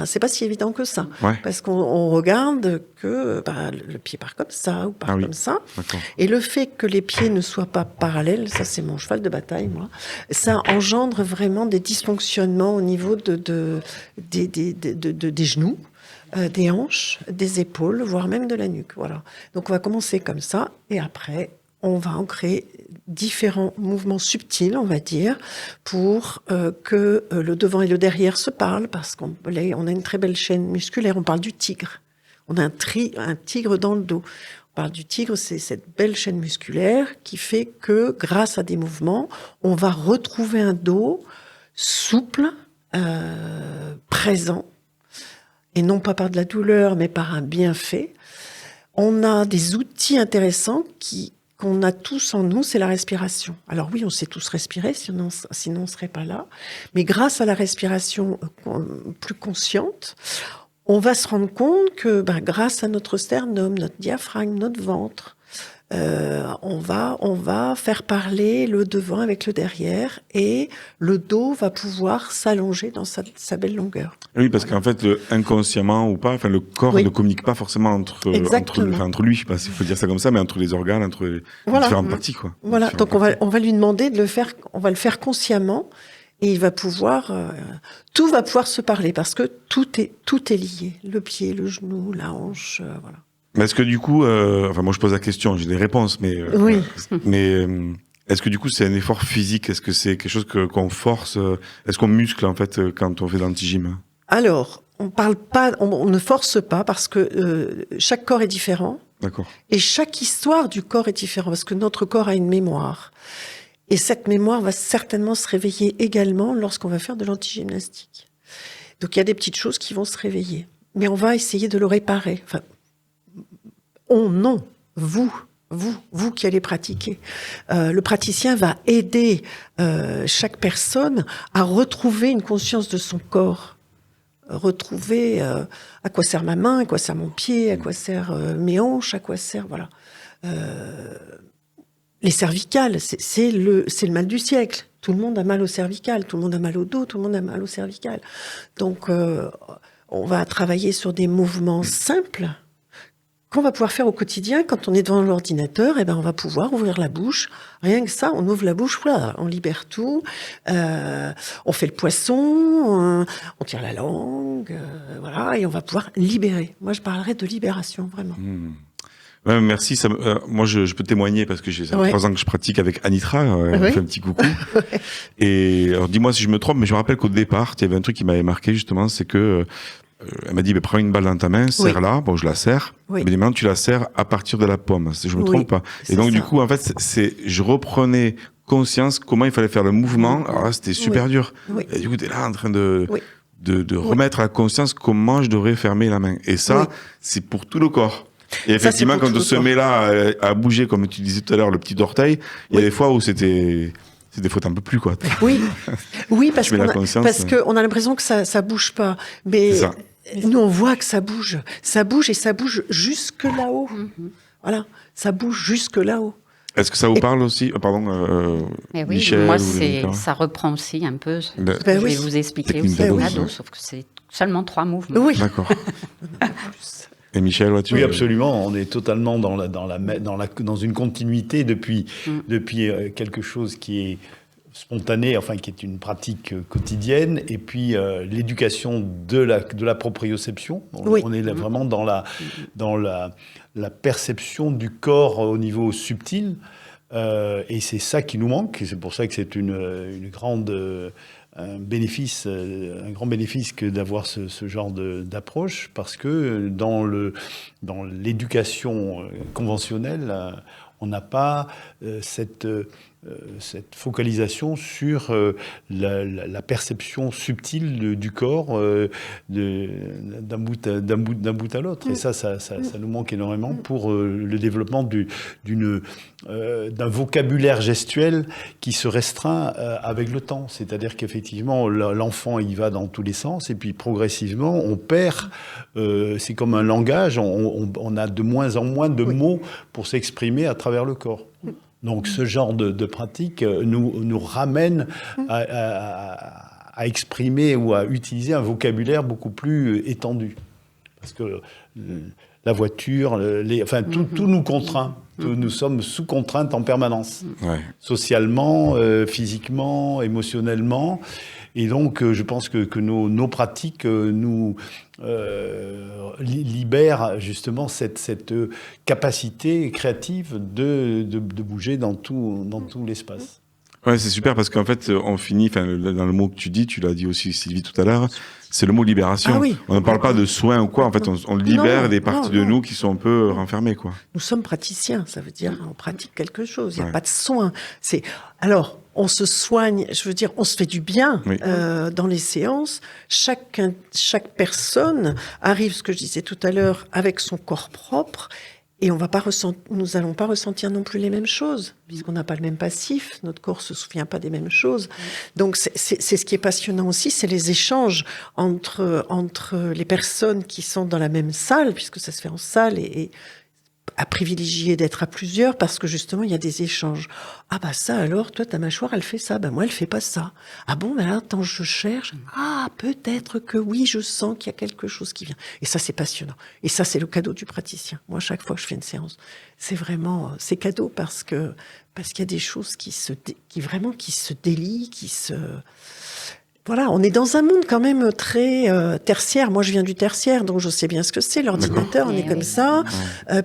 c'est pas si évident que ça. Ouais. Parce qu'on regarde que le pied part comme ça ou part comme ça. D'accord. Et le fait que les pieds ne soient pas parallèles, ça c'est mon cheval de bataille, moi, ça engendre vraiment des dysfonctionnements au niveau des genoux. Des hanches, des épaules, voire même de la nuque. Voilà. Donc on va commencer comme ça et après on va ancrer différents mouvements subtils, on va dire, pour que le devant et le derrière se parlent, parce qu'on a une très belle chaîne musculaire. On parle du tigre. On a un tigre dans le dos. On parle du tigre, c'est cette belle chaîne musculaire qui fait que, grâce à des mouvements, on va retrouver un dos souple, présent, et non pas par de la douleur, mais par un bienfait. On a des outils intéressants qu'on a tous en nous, c'est la respiration. Alors oui, on sait tous respirer, sinon on ne serait pas là. Mais grâce à la respiration plus consciente, on va se rendre compte que grâce à notre sternum, notre diaphragme, notre ventre, on va faire parler le devant avec le derrière et le dos va pouvoir s'allonger dans sa belle longueur. Oui, parce qu'en fait, inconsciemment ou pas, le corps ne communique pas forcément entre lui, je sais pas s'il faut dire ça comme ça, mais entre les organes, entre les différentes parties, quoi. Voilà. Donc on va lui demander de le faire, on va le faire consciemment. Et il va pouvoir, tout va pouvoir se parler parce que tout est lié. Le pied, le genou, la hanche, voilà. Mais est-ce que du coup, enfin moi je pose la question, j'ai des réponses, mais oui. Mais est-ce que du coup c'est un effort physique? Est-ce que c'est quelque chose qu'on force? Est-ce qu'on muscle en fait quand on fait de l'anti-gym? Alors, on ne force pas parce que chaque corps est différent. D'accord. Et chaque histoire du corps est différente parce que notre corps a une mémoire. Et cette mémoire va certainement se réveiller également lorsqu'on va faire de l'anti-gymnastique. Donc il y a des petites choses qui vont se réveiller. Mais on va essayer de le réparer. Enfin, non, vous qui allez pratiquer. Le praticien va aider chaque personne à retrouver une conscience de son corps. Retrouver à quoi sert ma main, à quoi sert mon pied, à quoi sert mes hanches, à quoi sert... Voilà. Les cervicales, c'est le mal du siècle. Tout le monde a mal au cervical, tout le monde a mal au dos, tout le monde a mal au cervical. Donc, on va travailler sur des mouvements simples qu'on va pouvoir faire au quotidien. Quand on est devant l'ordinateur, on va pouvoir ouvrir la bouche. Rien que ça, on ouvre la bouche, voilà, on libère tout. On fait le poisson, on tire la langue, voilà, et on va pouvoir libérer. Moi, je parlerais de libération, vraiment. Ouais, merci. Moi, je peux témoigner parce que j'ai 3 ans que je pratique avec Anitra. Elle me fait un petit coucou. Et alors, dis-moi si je me trompe, mais je me rappelle qu'au départ, il y avait un truc qui m'avait marqué justement, c'est que elle m'a dit, prends une balle dans ta main, serre-la. Bon, je la serre. Mais maintenant, tu la serres à partir de la paume. Je me trompe pas. Et donc, du coup, en fait, je reprenais conscience comment il fallait faire le mouvement. Alors là, c'était super dur. Et du coup, t'es là en train de remettre à la conscience comment je devrais fermer la main. Et ça, c'est pour tout le corps. Et effectivement, quand on se met là à bouger, comme tu disais tout à l'heure, le petit orteil, il y a des fois où des fois t'en peux plus, quoi. Oui, parce qu'on a l'impression que ça bouge pas. Mais nous, on voit que ça bouge et ça bouge jusque là-haut. Voilà, ça bouge jusque là-haut. Est-ce que ça vous parle aussi? Pardon, mais oui, Michel, moi, ça reprend aussi un peu. Je vais vous expliquer aussi le nado, sauf que c'est seulement 3 mouvements. Oui. D'accord. Et Michel, oui, absolument. On est totalement dans une continuité depuis quelque chose qui est spontané, enfin qui est une pratique quotidienne, et puis l'éducation de la proprioception. On est là vraiment dans la perception du corps au niveau subtil, et c'est ça qui nous manque. Et c'est pour ça que c'est une grande un grand bénéfice que d'avoir ce genre d'approche, parce que dans l'éducation conventionnelle, on n'a pas cette focalisation sur la perception subtile du corps d'un bout à l'autre. Et ça nous manque énormément pour le développement d'un vocabulaire gestuel qui se restreint avec le temps. C'est-à-dire qu'effectivement, l'enfant, il va dans tous les sens, et puis progressivement, on perd. C'est comme un langage, on a de moins en moins de mots pour s'exprimer à travers le corps. Donc ce genre de pratique nous ramène à exprimer ou à utiliser un vocabulaire beaucoup plus étendu. Parce que la voiture, tout nous contraint. Nous sommes sous contrainte en permanence. Socialement, physiquement, émotionnellement. Et donc, je pense que nos pratiques nous libèrent justement cette capacité créative de bouger dans tout l'espace. Ouais, c'est super parce qu'en fait, on finit, dans le mot que tu dis, tu l'as dit aussi Sylvie tout à l'heure, c'est le mot libération. On ne parle pas de soins ou quoi, en fait, on libère des parties de nous qui sont un peu renfermées, quoi. Nous sommes praticiens, ça veut dire on pratique quelque chose, il n'y a pas de soins. Alors, on se soigne, je veux dire, on se fait du bien dans les séances. Chaque personne arrive, ce que je disais tout à l'heure, avec son corps propre. Et nous n'allons pas ressentir non plus les mêmes choses, puisqu'on n'a pas le même passif, notre corps ne se souvient pas des mêmes choses. Donc c'est ce qui est passionnant aussi, c'est les échanges entre les personnes qui sont dans la même salle, puisque ça se fait en salle, et à privilégier d'être à plusieurs parce que justement, il y a des échanges. Ah bah ça alors, toi, ta mâchoire, elle fait ça. Bah moi, elle fait pas ça. Ah bon, bah là, attends, je cherche. Ah, peut-être que oui, je sens qu'il y a quelque chose qui vient. Et ça, c'est passionnant. Et ça, c'est le cadeau du praticien. Moi, chaque fois que je fais une séance, c'est vraiment, c'est cadeau parce qu'il y a des choses qui se délient, voilà, on est dans un monde quand même très tertiaire. Moi, je viens du tertiaire, donc je sais bien ce que c'est. L'ordinateur, on est comme ça.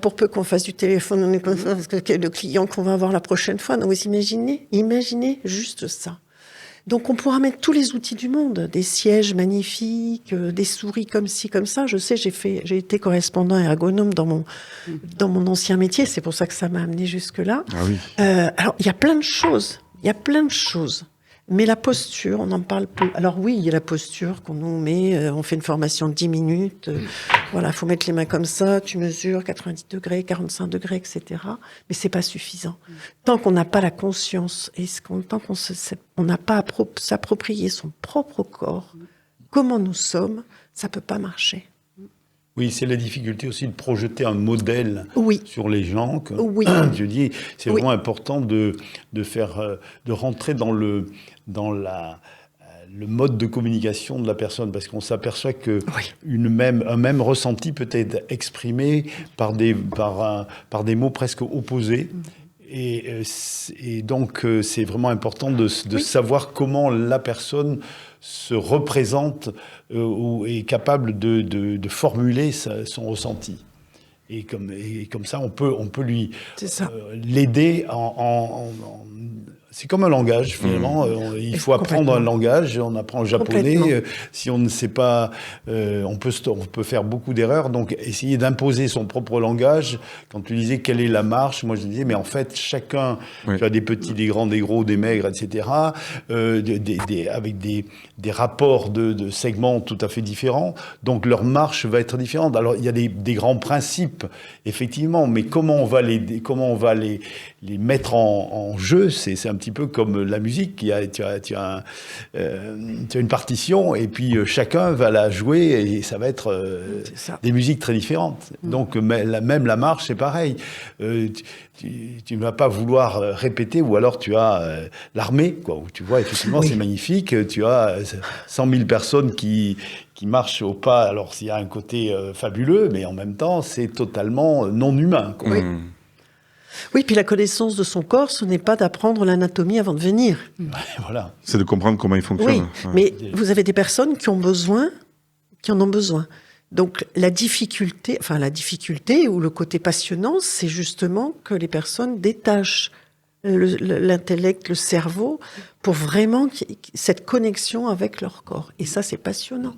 Pour peu qu'on fasse du téléphone, on est comme ça, parce que le client qu'on va avoir la prochaine fois. Donc, vous imaginez juste ça. Donc, on pourra mettre tous les outils du monde, des sièges magnifiques, des souris comme ci, comme ça. Je sais, j'ai été correspondant ergonome dans mon ancien métier. C'est pour ça que ça m'a amené jusque-là. Ah oui. Alors, il y a plein de choses. Mais la posture, on en parle peu. Alors oui, il y a la posture qu'on nous met, on fait une formation de 10 minutes, voilà, faut mettre les mains comme ça, tu mesures 90 degrés, 45 degrés, etc. Mais c'est pas suffisant. Tant qu'on n'a pas la conscience et tant on n'a pas s'approprier son propre corps, comment nous sommes, ça peut pas marcher. Oui, c'est la difficulté aussi de projeter un modèle sur les gens. Je dis, c'est vraiment important de rentrer dans le mode de communication de la personne, parce qu'on s'aperçoit que un même ressenti peut être exprimé par des mots presque opposés. Et donc, c'est vraiment important de savoir comment la personne se représente ou est capable de formuler son ressenti. Et comme ça, on peut lui l'aider c'est comme un langage, finalement. Il faut apprendre un langage. On apprend le japonais. Si on ne sait pas, on peut faire beaucoup d'erreurs. Donc, essayer d'imposer son propre langage. Quand tu disais quelle est la marche, moi je disais, mais en fait, chacun, tu as des petits, des grands, des gros, des maigres, etc., avec des rapports de segments tout à fait différents. Donc, leur marche va être différente. Alors, il y a des grands principes, effectivement, mais comment on va les mettre en jeu, c'est un petit peu comme la musique. Tu as une partition et puis chacun va la jouer et ça va être des musiques très différentes. Donc même la marche, c'est pareil. Tu ne vas pas vouloir répéter, ou alors tu as l'armée, quoi, où tu vois effectivement c'est magnifique. Tu as 100 000 personnes qui marchent au pas. Alors s'il y a un côté fabuleux, mais en même temps c'est totalement non humain, quoi. Oui, puis la connaissance de son corps, ce n'est pas d'apprendre l'anatomie avant de venir. Voilà. C'est de comprendre comment il fonctionne. Oui, mais vous avez des personnes qui en ont besoin. Donc la difficulté ou le côté passionnant, c'est justement que les personnes détachent l'intellect, le cerveau, pour vraiment cette connexion avec leur corps. Et ça, c'est passionnant.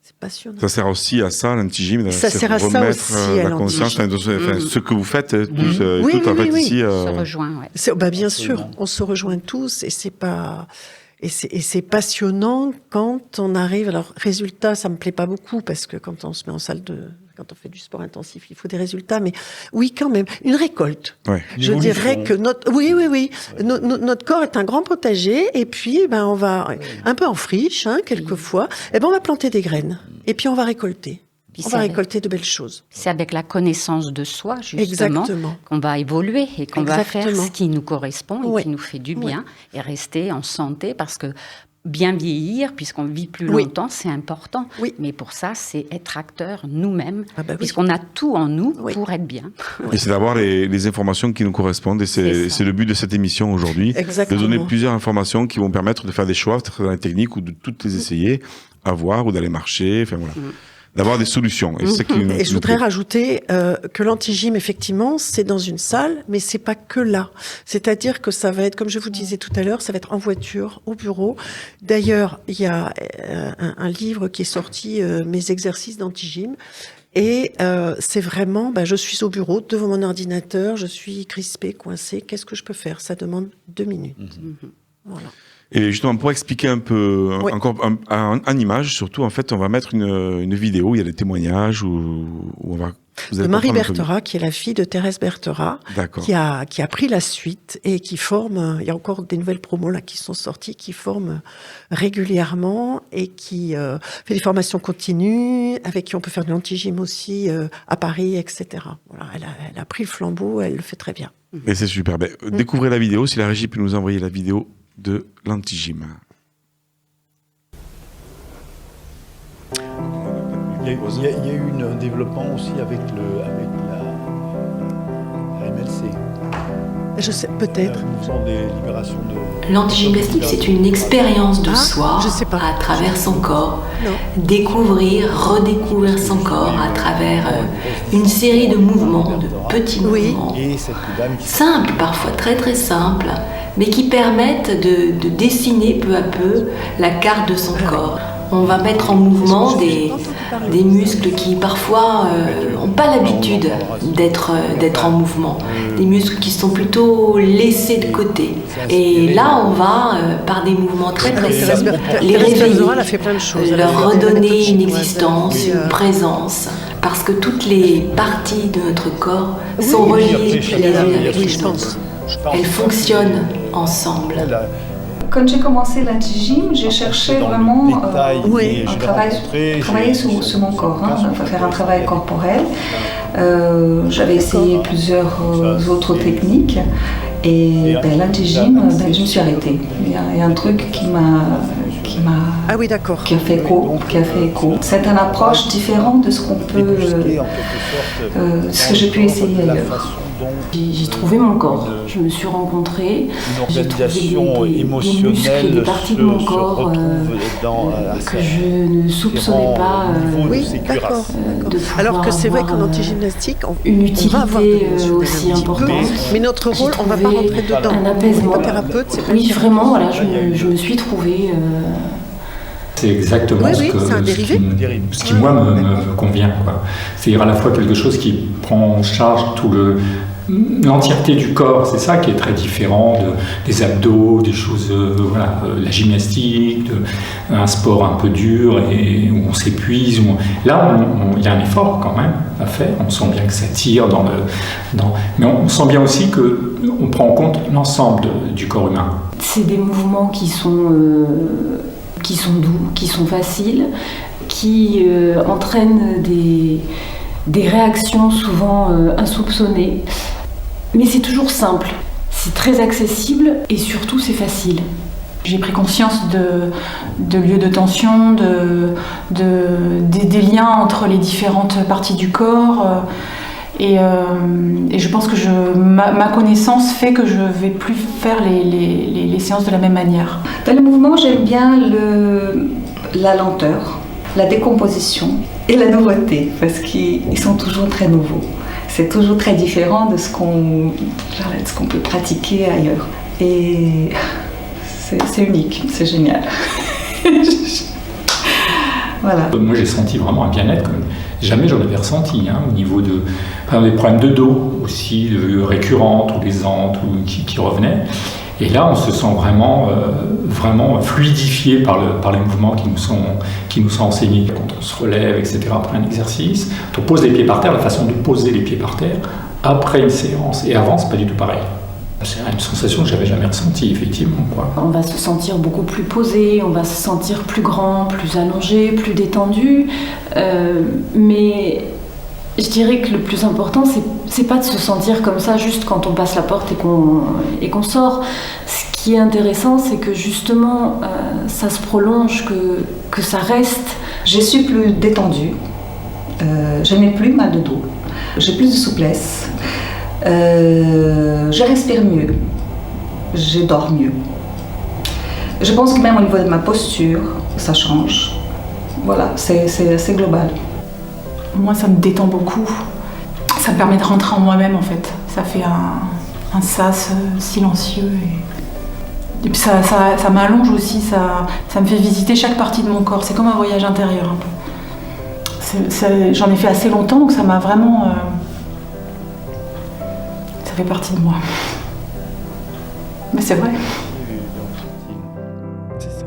C'est passionnant. Ça sert aussi à ça, l'antigym. Ça sert à ça aussi, la conscience, ce que vous faites tous, toutes, en fait, ici. On se rejoint, bien sûr, on se rejoint tous, et c'est passionnant quand on arrive. Alors, résultat, ça me plaît pas beaucoup, parce que quand on se met en salle quand on fait du sport intensif, il faut des résultats, mais oui, quand même, une récolte. Ouais. Je dirais que notre corps est un grand potager, et puis, on va, un peu en friche, quelquefois, on va planter des graines, et puis on va récolter. On va récolter de belles choses. C'est avec la connaissance de soi, justement, qu'on va évoluer et qu'on va faire ce qui nous correspond et qui nous fait du bien, et rester en santé, parce que bien vieillir, puisqu'on vit plus longtemps, c'est important. Oui. Mais pour ça, c'est être acteur nous-mêmes, puisqu'on a tout en nous pour être bien. Et c'est d'avoir les informations qui nous correspondent. Et c'est le but de cette émission aujourd'hui. Exactement. De donner plusieurs informations qui vont permettre de faire des choix dans les techniques, ou de toutes les essayer, à voir, ou d'aller marcher. Enfin, voilà. D'avoir des solutions. Et je voudrais rajouter que l'antigym, effectivement, c'est dans une salle, mais c'est pas que là. C'est-à-dire que ça va être, comme je vous disais tout à l'heure, ça va être en voiture, au bureau. D'ailleurs, il y a un livre qui est sorti, Mes exercices d'antigym. Et c'est vraiment, je suis au bureau, devant mon ordinateur, je suis crispée, coincée. Qu'est-ce que je peux faire? Ça demande 2 minutes. Voilà. Et justement, pour expliquer un peu, encore en image, surtout, en fait, on va mettre une vidéo, il y a des témoignages où on va de Marie Berthera, qui est la fille de Thérèse Berthera, qui a pris la suite et qui forme. Il y a encore des nouvelles promos là qui sont sorties, qui forment régulièrement et qui fait des formations continues, avec qui on peut faire de l'anti-gym aussi à Paris, etc. Voilà, elle a pris le flambeau, elle le fait très bien. Et c'est super. Découvrez la vidéo, si la régie peut nous envoyer la vidéo de l'anti-gym. Il y a eu un développement aussi avec la MLC. Je sais, peut-être. L'antigymnastique, c'est une expérience de soi à travers son corps. Découvrir, redécouvrir son corps à travers une série de mouvements, de petits mouvements, simples, parfois très très simples, mais qui permettent de dessiner peu à peu la carte de son corps. On va mettre en mouvement des muscles qui parfois n'ont pas l'habitude d'être en mouvement, des muscles qui sont plutôt laissés de côté. Et là, on va, par des mouvements très précis, les réveiller, leur redonner une existence, une présence, parce que toutes les parties de notre corps sont reliées les unes avec les autres. Elles fonctionnent ensemble. Quand j'ai commencé l'anti-gym, j'ai cherché vraiment travailler sur mon corps, faire un travail corporel. J'avais essayé plusieurs autres techniques et l'anti-gym, je me suis arrêtée. Il y a un truc qui a fait écho. C'est une approche différente de ce qu'on peut, ce que j'ai pu essayer ailleurs. J'ai trouvé mon corps, je me suis rencontrée, j'ai trouvé des muscles et des parties de mon corps que je ne soupçonnais pas de pouvoir alors que c'est vrai qu'en antigymnastique, une utilité aussi importante. Mais notre rôle, on ne va pas rentrer dedans. Un apaisement. Oui, vraiment, voilà, je me suis trouvée... C'est exactement ce qui moi, me convient. C'est-à-dire à la fois quelque chose qui prend en charge l'entièreté du corps, c'est ça qui est très différent des abdos, des choses, la gymnastique, un sport un peu dur et où on s'épuise. Là, il y a un effort quand même à faire. On sent bien que ça tire mais on sent bien aussi qu'on prend en compte l'ensemble du corps humain. C'est des mouvements qui sont doux, qui sont faciles, qui entraînent des réactions souvent insoupçonnées. Mais c'est toujours simple, c'est très accessible et surtout c'est facile. J'ai pris conscience de lieux de tension, des liens entre les différentes parties du corps. Et je pense que ma connaissance fait que je ne vais plus faire les séances de la même manière. Dans le mouvement, j'aime bien la lenteur, la décomposition et la nouveauté, parce qu'ils sont toujours très nouveaux. C'est toujours très différent de ce qu'on peut pratiquer ailleurs. Et c'est unique, c'est génial. Voilà. Moi, j'ai senti vraiment un bien-être comme jamais j'en avais ressenti, au niveau des problèmes de dos aussi, récurrentes, ou les antes, qui revenaient. Et là, on se sent vraiment fluidifié par les mouvements qui nous sont enseignés. Quand on se relève, etc., après un exercice, on pose les pieds par terre, la façon de poser les pieds par terre, après une séance, et avant, c'est pas du tout pareil. C'est une sensation que j'avais jamais ressentie, effectivement. On va se sentir beaucoup plus posé, on va se sentir plus grand, plus allongé, plus détendu. Mais je dirais que le plus important, c'est pas de se sentir comme ça juste quand on passe la porte et qu'on sort. Ce qui est intéressant, c'est que justement, ça se prolonge, que ça reste. Je suis plus détendue, je n'ai plus mal de dos, j'ai plus de souplesse. Je respire mieux, je dors mieux. Je pense que même au niveau de ma posture, ça change. Voilà, c'est global. Moi, ça me détend beaucoup. Ça me permet de rentrer en moi-même, en fait. Ça fait un sas silencieux. Et puis ça m'allonge aussi, ça me fait visiter chaque partie de mon corps. C'est comme un voyage intérieur, un peu. J'en ai fait assez longtemps, donc ça m'a vraiment... Ça fait partie de moi. Mais c'est vrai. C'est ça.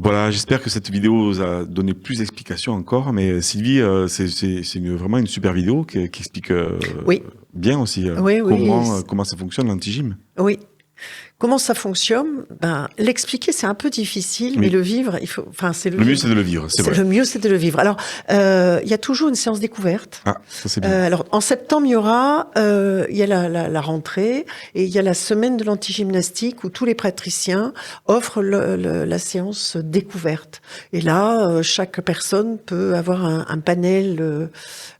Voilà, j'espère que cette vidéo vous a donné plus d'explications encore. Mais Sylvie, c'est vraiment une super vidéo qui explique bien aussi comment ça fonctionne l'antigym. Oui. Comment ça fonctionne? L'expliquer, c'est un peu difficile, mais le vivre, il faut. Enfin, c'est le mieux, c'est de le vivre. C'est vrai. Le mieux, c'est de le vivre. Alors, il y a toujours une séance découverte. Ah, ça c'est bien. Alors, en septembre, il y aura, il y a la rentrée et il y a la semaine de l'antigymnastique où tous les praticiens offrent la séance découverte. Et là, chaque personne peut avoir un panel,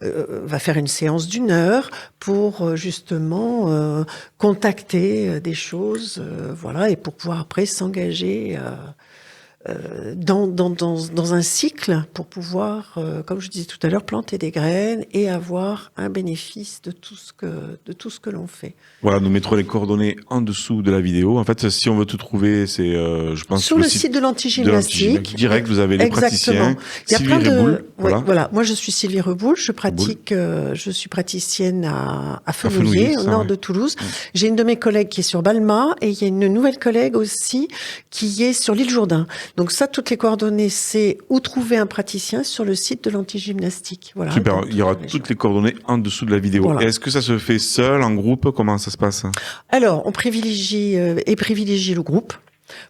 va faire une séance d'1 heure pour justement contacter des choses. Voilà, et pour pouvoir après s'engager dans un cycle pour pouvoir, comme je disais tout à l'heure, planter des graines et avoir un bénéfice de tout ce que l'on fait. Voilà, nous mettrons les coordonnées en dessous de la vidéo. En fait, si on veut te trouver, c'est, je pense, sur le site de l'antigymnastique. Direct, vous avez les praticiens. Il y a Sylvie Reboul, voilà. Moi, je suis Sylvie Reboul. Je suis praticienne à Fenouillet, au nord de Toulouse. J'ai une de mes collègues qui est sur Balma et il y a une nouvelle collègue aussi qui est sur l'île Jourdain. Donc ça, toutes les coordonnées, c'est où trouver un praticien sur le site de l'antigymnastique. Voilà. Super, il y aura toutes les coordonnées en dessous de la vidéo. Voilà. Est-ce que ça se fait seul, en groupe? Comment ça se passe? Alors, on privilégie le groupe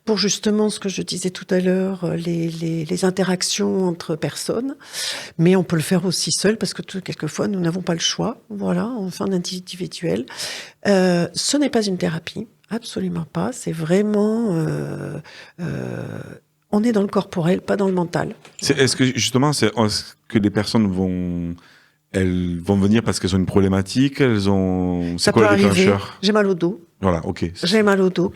pour justement ce que je disais tout à l'heure, les interactions entre personnes. Mais on peut le faire aussi seul parce que quelquefois, nous n'avons pas le choix. Voilà, on fait un individuel. Ce n'est pas une thérapie. Absolument pas. C'est vraiment... on est dans le corporel, pas dans le mental. Est-ce que justement, est-ce que les personnes vont venir parce qu'elles ont une problématique, c'est quoi le déclencheur? J'ai mal au dos. Voilà, ok. J'ai mal au dos.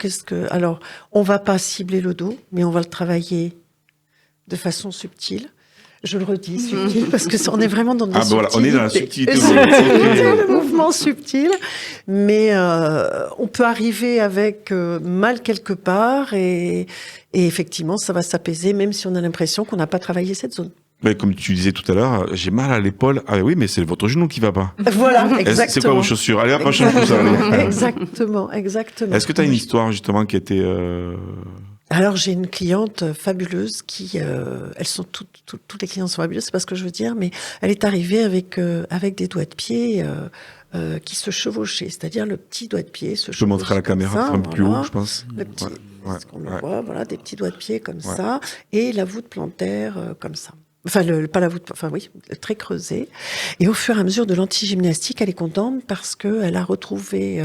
Alors, on va pas cibler le dos, mais on va le travailler de façon subtile. Je le redis, subtil, parce que on est vraiment dans la subtilité. Voilà, on est dans la subtilité. Le mouvement subtil, mais on peut arriver avec mal quelque part et effectivement, ça va s'apaiser, même si on a l'impression qu'on n'a pas travaillé cette zone. Mais comme tu disais tout à l'heure, j'ai mal à l'épaule. Ah oui, mais c'est votre genou qui va pas. Voilà, exactement. C'est quoi vos chaussures? Allez, hop, change tout ça. Allez. Exactement. Est-ce que tu as une histoire justement qui était... Alors j'ai une cliente fabuleuse qui, elles sont toutes les clientes sont fabuleuses, c'est pas ce que je veux dire, mais elle est arrivée avec des doigts de pied qui se chevauchaient, c'est-à-dire le petit doigt de pied se chevauche. Je peux montrer à la caméra, un peu plus haut, je pense. Le petit, ce qu'on le voit, voilà, des petits doigts de pied comme ça, et la voûte plantaire comme ça. Enfin, pas la voûte, enfin oui, très creusée. Et au fur et à mesure de l'antigymnastique, elle est contente parce que elle a retrouvé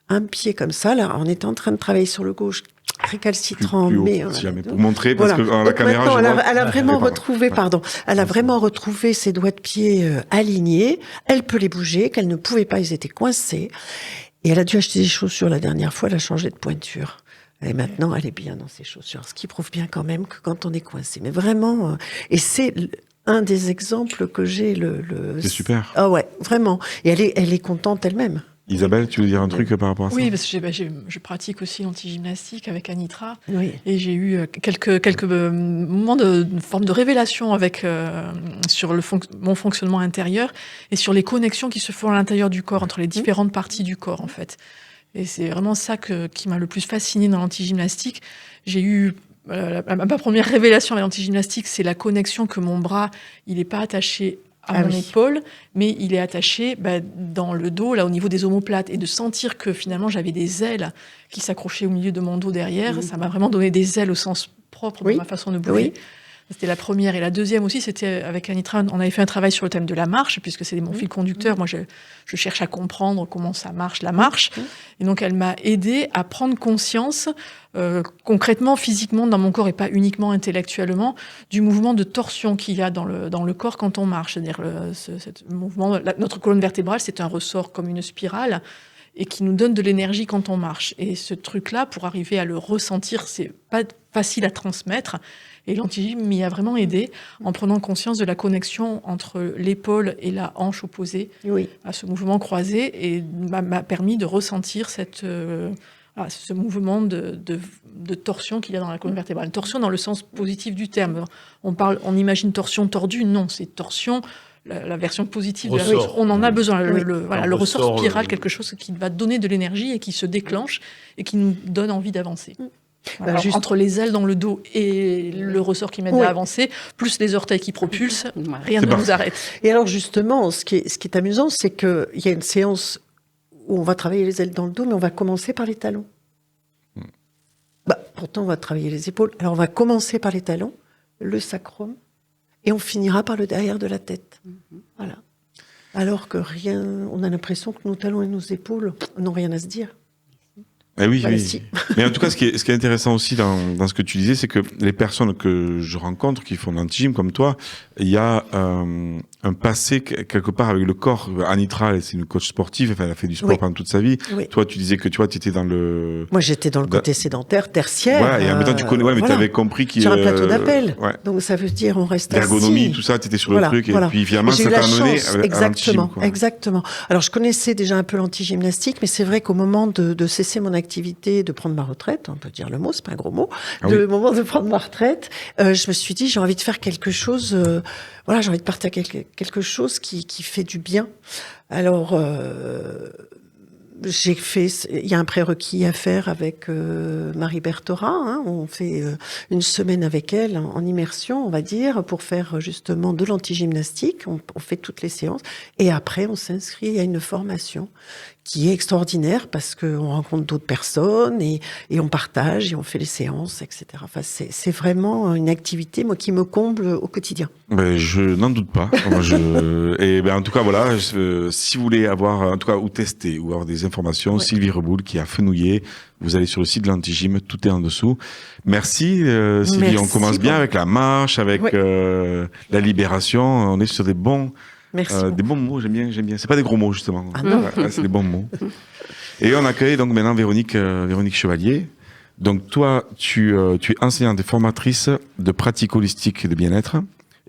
un pied comme ça. Là, on était en train de travailler sur le gauche, récalcitrant, mais pour montrer, parce que la caméra, elle a vraiment retrouvé, elle a vraiment retrouvé ses doigts de pied alignés. Elle peut les bouger, qu'elle ne pouvait pas, ils étaient coincés. Et elle a dû acheter des chaussures la dernière fois. Elle a changé de pointure. Et maintenant, elle est bien dans ses chaussures, ce qui prouve bien quand même que quand on est coincé. Mais vraiment, et c'est un des exemples que j'ai. C'est super. Ah ouais, vraiment. Et elle est contente elle-même. Isabelle, tu veux dire un truc par rapport à ça? Oui, parce que je pratique aussi l'antigymnastique avec Anitra. Oui. Et j'ai eu quelques moments de forme de révélation sur mon fonctionnement intérieur et sur les connexions qui se font à l'intérieur du corps, entre les différentes parties du corps, en fait. Et c'est vraiment ça qui m'a le plus fascinée dans l'antigymnastique. J'ai eu ma première révélation à l'antigymnastique, c'est la connexion que mon bras, il n'est pas attaché à mon épaule, mais il est attaché dans le dos, là au niveau des omoplates, et de sentir que finalement j'avais des ailes qui s'accrochaient au milieu de mon dos derrière, ça m'a vraiment donné des ailes au sens propre de ma façon de bouger. Oui. C'était la première. Et la deuxième aussi, c'était avec Anitra, on avait fait un travail sur le thème de la marche, puisque c'est mon fil conducteur. Moi, je cherche à comprendre comment ça marche, la marche. Et donc, elle m'a aidée à prendre conscience, concrètement, physiquement, dans mon corps, et pas uniquement intellectuellement, du mouvement de torsion qu'il y a dans le corps quand on marche. C'est-à-dire, ce mouvement, notre colonne vertébrale, c'est un ressort comme une spirale, et qui nous donne de l'énergie quand on marche. Et ce truc-là, pour arriver à le ressentir, c'est pas facile à transmettre. Et l'antigym m'y a vraiment aidé en prenant conscience de la connexion entre l'épaule et la hanche opposée à ce mouvement croisé, et m'a permis de ressentir ce mouvement de torsion qu'il y a dans la colonne vertébrale. Torsion dans le sens positif du terme. On imagine torsion tordue, non, c'est torsion, la version positive de la chose. On en a besoin. Le ressort spiral, quelque chose qui va donner de l'énergie et qui se déclenche et qui nous donne envie d'avancer. Alors, entre les ailes dans le dos et le ressort qui m'aide à avancer, plus les orteils qui propulsent, rien ne nous arrête. Et alors justement, ce qui est amusant, c'est qu'il y a une séance où on va travailler les ailes dans le dos, mais on va commencer par les talons. Pourtant, on va travailler les épaules. Alors, on va commencer par les talons, le sacrum, et on finira par le derrière de la tête. Voilà. Alors que on a l'impression que nos talons et nos épaules n'ont rien à se dire. Oui. Mais en tout cas, ce qui est intéressant aussi dans ce que tu disais, c'est que les personnes que je rencontre qui font de l'anti-gym comme toi, il y a un passé quelque part avec le corps. Anitra, c'est une coach sportive, elle a fait du sport pendant toute sa vie. Oui. Toi, tu disais que tu étais dans le... Moi, j'étais dans le côté sédentaire, tertiaire. Ouais, et en même temps, tu connais, mais tu avais compris qu'il... Sur un plateau d'appel. Ouais. Donc, ça veut dire on reste assis. L'ergonomie, tout ça, tu étais sur le truc, et puis finalement, ça t'a amené à l'anti-gym. Exactement. Alors, je connaissais déjà un peu l'anti-gymnastique, mais c'est vrai qu'au moment de cesser mon activité, de prendre ma retraite, on peut dire le mot, c'est pas un gros mot, moment de prendre ma retraite, je me suis dit, j'ai envie de faire quelque chose, j'ai envie de partir quelque chose qui fait du bien. Alors, il y a un prérequis à faire avec Marie Berthora. On fait une semaine avec elle en immersion, on va dire, pour faire justement de l'anti-gymnastique. On fait toutes les séances. Et après, on s'inscrit à une formation qui est extraordinaire parce qu'on rencontre d'autres personnes et on partage et on fait les séances, etc. Enfin, c'est vraiment une activité, moi, qui me comble au quotidien. Je n'en doute pas. En tout cas, voilà, si vous voulez avoir, en tout cas, ou tester, ou avoir des informations, Sylvie Reboul qui a fenouillé, vous allez sur le site de l'anti-gym, tout est en dessous. Merci, Sylvie. Merci, on commence bien avec la marche, avec la libération. On est sur des bons... des bons mots, j'aime bien. C'est pas des gros mots, justement. Ah non. C'est des bons mots. Et on accueille donc maintenant Véronique Chevalier. Donc toi, tu es enseignante et formatrice de pratique holistique de bien-être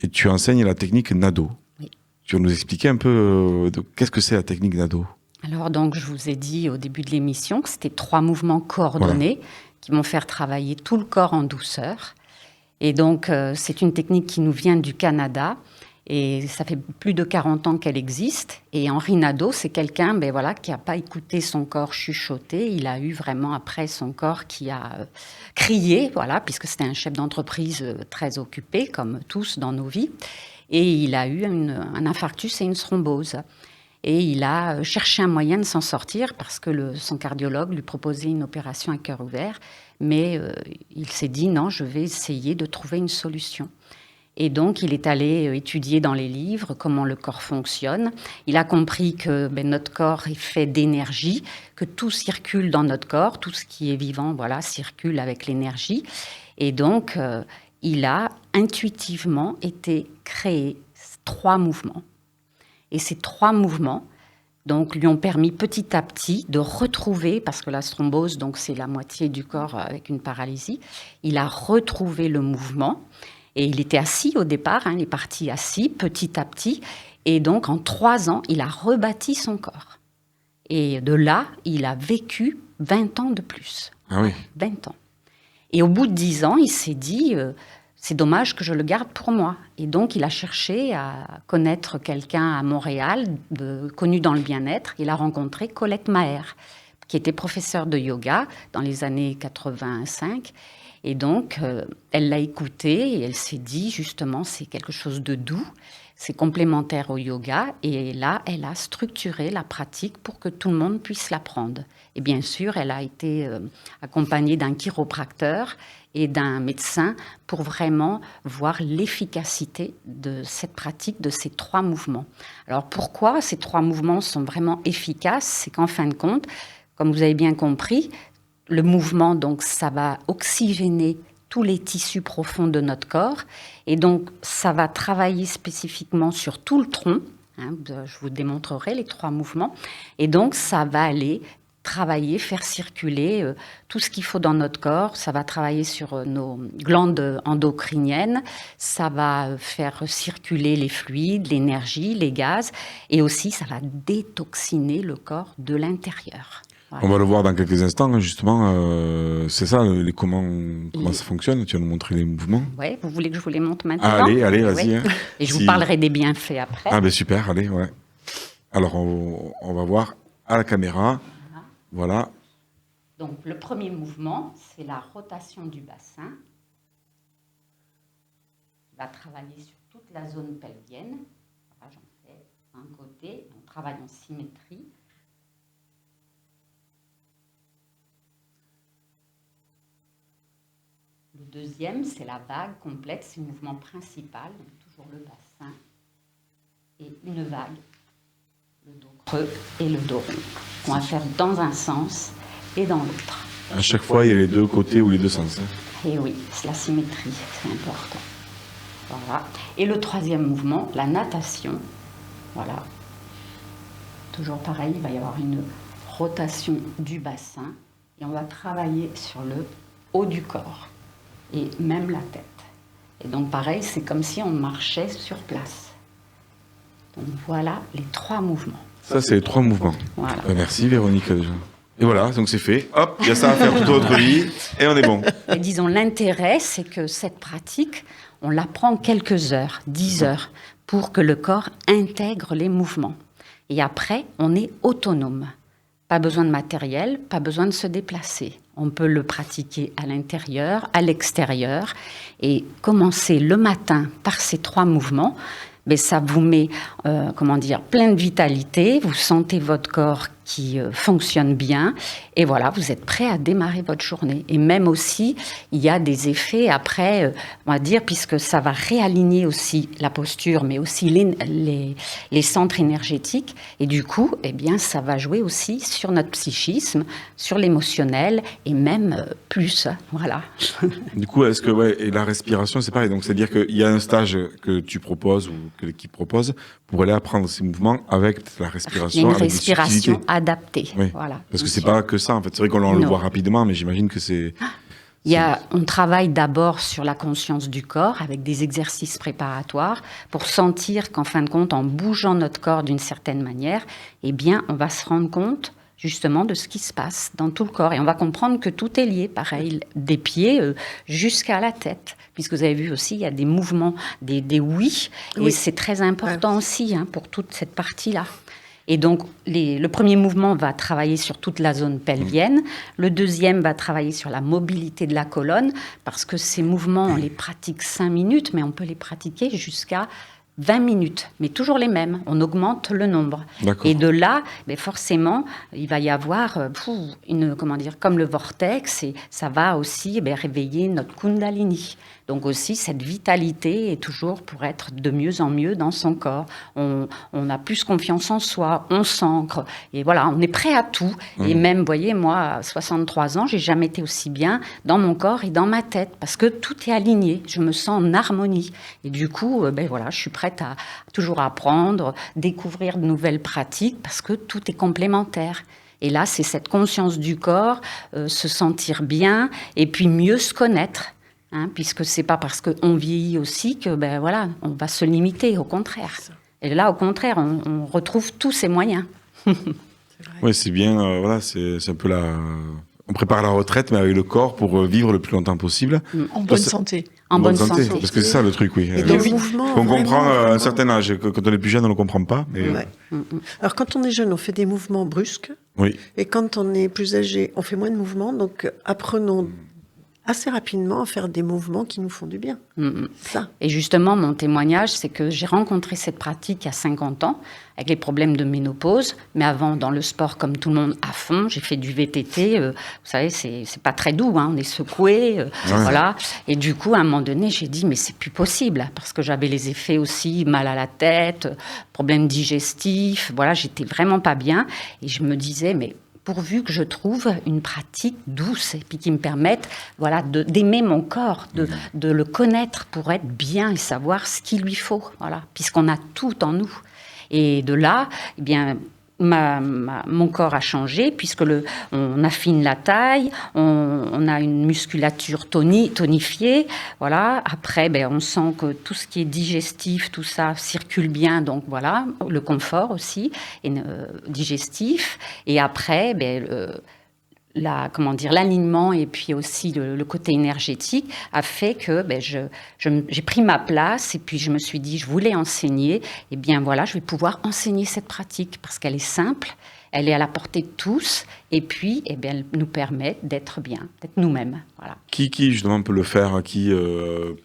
et tu enseignes la technique NADO. Oui. Tu vas nous expliquer un peu qu'est-ce que c'est la technique NADO? Alors donc, je vous ai dit au début de l'émission que c'était 3 mouvements coordonnés qui vont faire travailler tout le corps en douceur. Et donc, c'est une technique qui nous vient du Canada. Et ça fait plus de 40 ans qu'elle existe. Et Henri Nadeau, c'est quelqu'un qui n'a pas écouté son corps chuchoter. Il a eu vraiment après son corps qui a crié, puisque c'était un chef d'entreprise très occupé, comme tous dans nos vies. Et il a eu un infarctus et une thrombose. Et il a cherché un moyen de s'en sortir parce que son cardiologue lui proposait une opération à cœur ouvert. Mais il s'est dit, non, je vais essayer de trouver une solution. Et donc, il est allé étudier dans les livres comment le corps fonctionne. Il a compris que notre corps est fait d'énergie, que tout circule dans notre corps, tout ce qui est vivant, circule avec l'énergie. Et donc, il a intuitivement été créé 3 mouvements. Et ces 3 mouvements donc, lui ont permis petit à petit de retrouver, parce que la thrombose, donc, c'est la moitié du corps avec une paralysie, il a retrouvé le mouvement. Et il était assis au départ, il est parti assis petit à petit. Et donc, en 3 ans, il a rebâti son corps. Et de là, il a vécu 20 ans de plus. Ah oui. 20 ans. Et au bout de 10 ans, il s'est dit, c'est dommage que je le garde pour moi. Et donc, il a cherché à connaître quelqu'un à Montréal, connu dans le bien-être. Il a rencontré Colette Maher, qui était professeure de yoga dans les années 85. Et donc, elle l'a écouté et elle s'est dit, justement, c'est quelque chose de doux, c'est complémentaire au yoga. Et là, elle a structuré la pratique pour que tout le monde puisse l'apprendre. Et bien sûr, elle a été accompagnée d'un chiropracteur et d'un médecin pour vraiment voir l'efficacité de cette pratique, de ces 3 mouvements. Alors, pourquoi ces 3 mouvements sont vraiment efficaces? C'est qu'en fin de compte, comme vous avez bien compris, le mouvement, donc, ça va oxygéner tous les tissus profonds de notre corps. Et donc, ça va travailler spécifiquement sur tout le tronc. Je vous démontrerai les 3 mouvements. Et donc, ça va aller travailler, faire circuler tout ce qu'il faut dans notre corps. Ça va travailler sur nos glandes endocriniennes. Ça va faire circuler les fluides, l'énergie, les gaz. Et aussi, ça va détoxiner le corps de l'intérieur. Voilà. On va le voir dans quelques instants, justement. C'est ça, comment ça fonctionne. Tu vas nous montrer les mouvements. Oui, vous voulez que je vous les montre maintenant? Allez, vas-y. Oui. Et je vous parlerai des bienfaits après. Ah, super, allez, ouais. Alors, on va voir à la caméra. Voilà. Donc, le premier mouvement, c'est la rotation du bassin. On va travailler sur toute la zone pelvienne. Voilà, j'en fais un côté. On travaille en symétrie. Le deuxième, c'est la vague complète. C'est le mouvement principal. Donc, toujours le bassin. Et une vague. Le dos creux et le dos rond. On va faire dans un sens et dans l'autre. À chaque fois, il y a les deux côtés ou les deux sens. Et oui, c'est la symétrie, c'est important. Voilà. Et le troisième mouvement, la natation. Voilà. Toujours pareil, il va y avoir une rotation du bassin et on va travailler sur le haut du corps et même la tête. Et donc pareil, c'est comme si on marchait sur place. Donc voilà les 3 mouvements. Ça, c'est les 3 mouvements. Voilà. Merci Véronique. Et voilà, donc c'est fait. Hop, il y a ça à faire toute votre vie et on est bon. Et disons, l'intérêt, c'est que cette pratique, on la prend quelques heures, 10 heures, pour que le corps intègre les mouvements. Et après, on est autonome. Pas besoin de matériel, pas besoin de se déplacer. On peut le pratiquer à l'intérieur, à l'extérieur, et commencer le matin par ces 3 mouvements. Mais ça vous met, plein de vitalité. Vous sentez votre corps qui fonctionne bien. Et voilà, vous êtes prêt à démarrer votre journée. Et même aussi, il y a des effets après, on va dire, puisque ça va réaligner aussi la posture, mais aussi les centres énergétiques. Et du coup, eh bien, ça va jouer aussi sur notre psychisme, sur l'émotionnel et même plus. Voilà. Du coup, est-ce que et la respiration, c'est pareil. Donc, c'est-à-dire qu'il y a un stage que tu proposes ou que l'équipe propose pour aller apprendre ces mouvements avec la respiration. Il y a une respiration adaptée. Oui. Voilà. Parce que c'est pas que ça. En fait, c'est vrai qu'on le voit rapidement, mais j'imagine que c'est. On travaille d'abord sur la conscience du corps avec des exercices préparatoires pour sentir qu'en fin de compte, en bougeant notre corps d'une certaine manière, eh bien, on va se rendre compte justement de ce qui se passe dans tout le corps. Et on va comprendre que tout est lié, pareil, des pieds jusqu'à la tête. Puisque vous avez vu aussi, il y a des mouvements, des oui, et c'est très important aussi pour toute cette partie-là. Et donc, le premier mouvement va travailler sur toute la zone pelvienne. Le deuxième va travailler sur la mobilité de la colonne, parce que ces mouvements, on les pratique 5 minutes, mais on peut les pratiquer jusqu'à 20 minutes, mais toujours les mêmes. On augmente le nombre. Et de là, forcément, il va y avoir comme le vortex, et ça va aussi réveiller notre Kundalini. Donc aussi, cette vitalité est toujours pour être de mieux en mieux dans son corps. On a plus confiance en soi, on s'ancre. Et voilà, on est prêt à tout. Et même, vous voyez, moi, à 63 ans, j'ai jamais été aussi bien dans mon corps et dans ma tête. Parce que tout est aligné. Je me sens en harmonie. Et du coup, je suis prête à toujours apprendre, découvrir de nouvelles pratiques parce que tout est complémentaire. Et là, c'est cette conscience du corps, se sentir bien et puis mieux se connaître. Puisque c'est pas parce qu'on vieillit aussi que on va se limiter, au contraire. Et là, au contraire, on retrouve tous ces moyens. Oui, c'est bien. C'est un peu on prépare la retraite, mais avec le corps pour vivre le plus longtemps possible. En bonne santé. En bonne santé. Parce que c'est ça le truc, oui. Et le mouvement, on comprend à un certain âge. Quand on est plus jeune, on ne le comprend pas. Mais... Alors, quand on est jeune, on fait des mouvements brusques. Oui. Et quand on est plus âgé, on fait moins de mouvements. Donc, apprenons assez rapidement à faire des mouvements qui nous font du bien. Ça. Et justement, mon témoignage, c'est que j'ai rencontré cette pratique à 50 ans, avec les problèmes de ménopause, mais avant, dans le sport, comme tout le monde, à fond, j'ai fait du VTT, vous savez, c'est pas très doux, on est secoué, voilà. Et du coup, à un moment donné, j'ai dit, mais c'est plus possible, parce que j'avais les effets aussi, mal à la tête, problèmes digestifs, voilà, j'étais vraiment pas bien, et je me disais, mais pourvu que je trouve une pratique douce et puis qui me permette d'aimer mon corps, de le connaître pour être bien et savoir ce qu'il lui faut, puisqu'on a tout en nous. Et de là, eh bien, mon corps a changé puisque on affine la taille, on a une musculature tonifiée, voilà. Après, on sent que tout ce qui est digestif, tout ça circule bien, donc voilà, le confort aussi digestif. Et après, l'alignement et puis aussi le côté énergétique a fait que j'ai pris ma place et puis je me suis dit, je voulais enseigner, je vais pouvoir enseigner cette pratique parce qu'elle est simple, elle est à la portée de tous et puis elle nous permet d'être bien, d'être nous-mêmes. Voilà. Qui justement peut le faire? Qui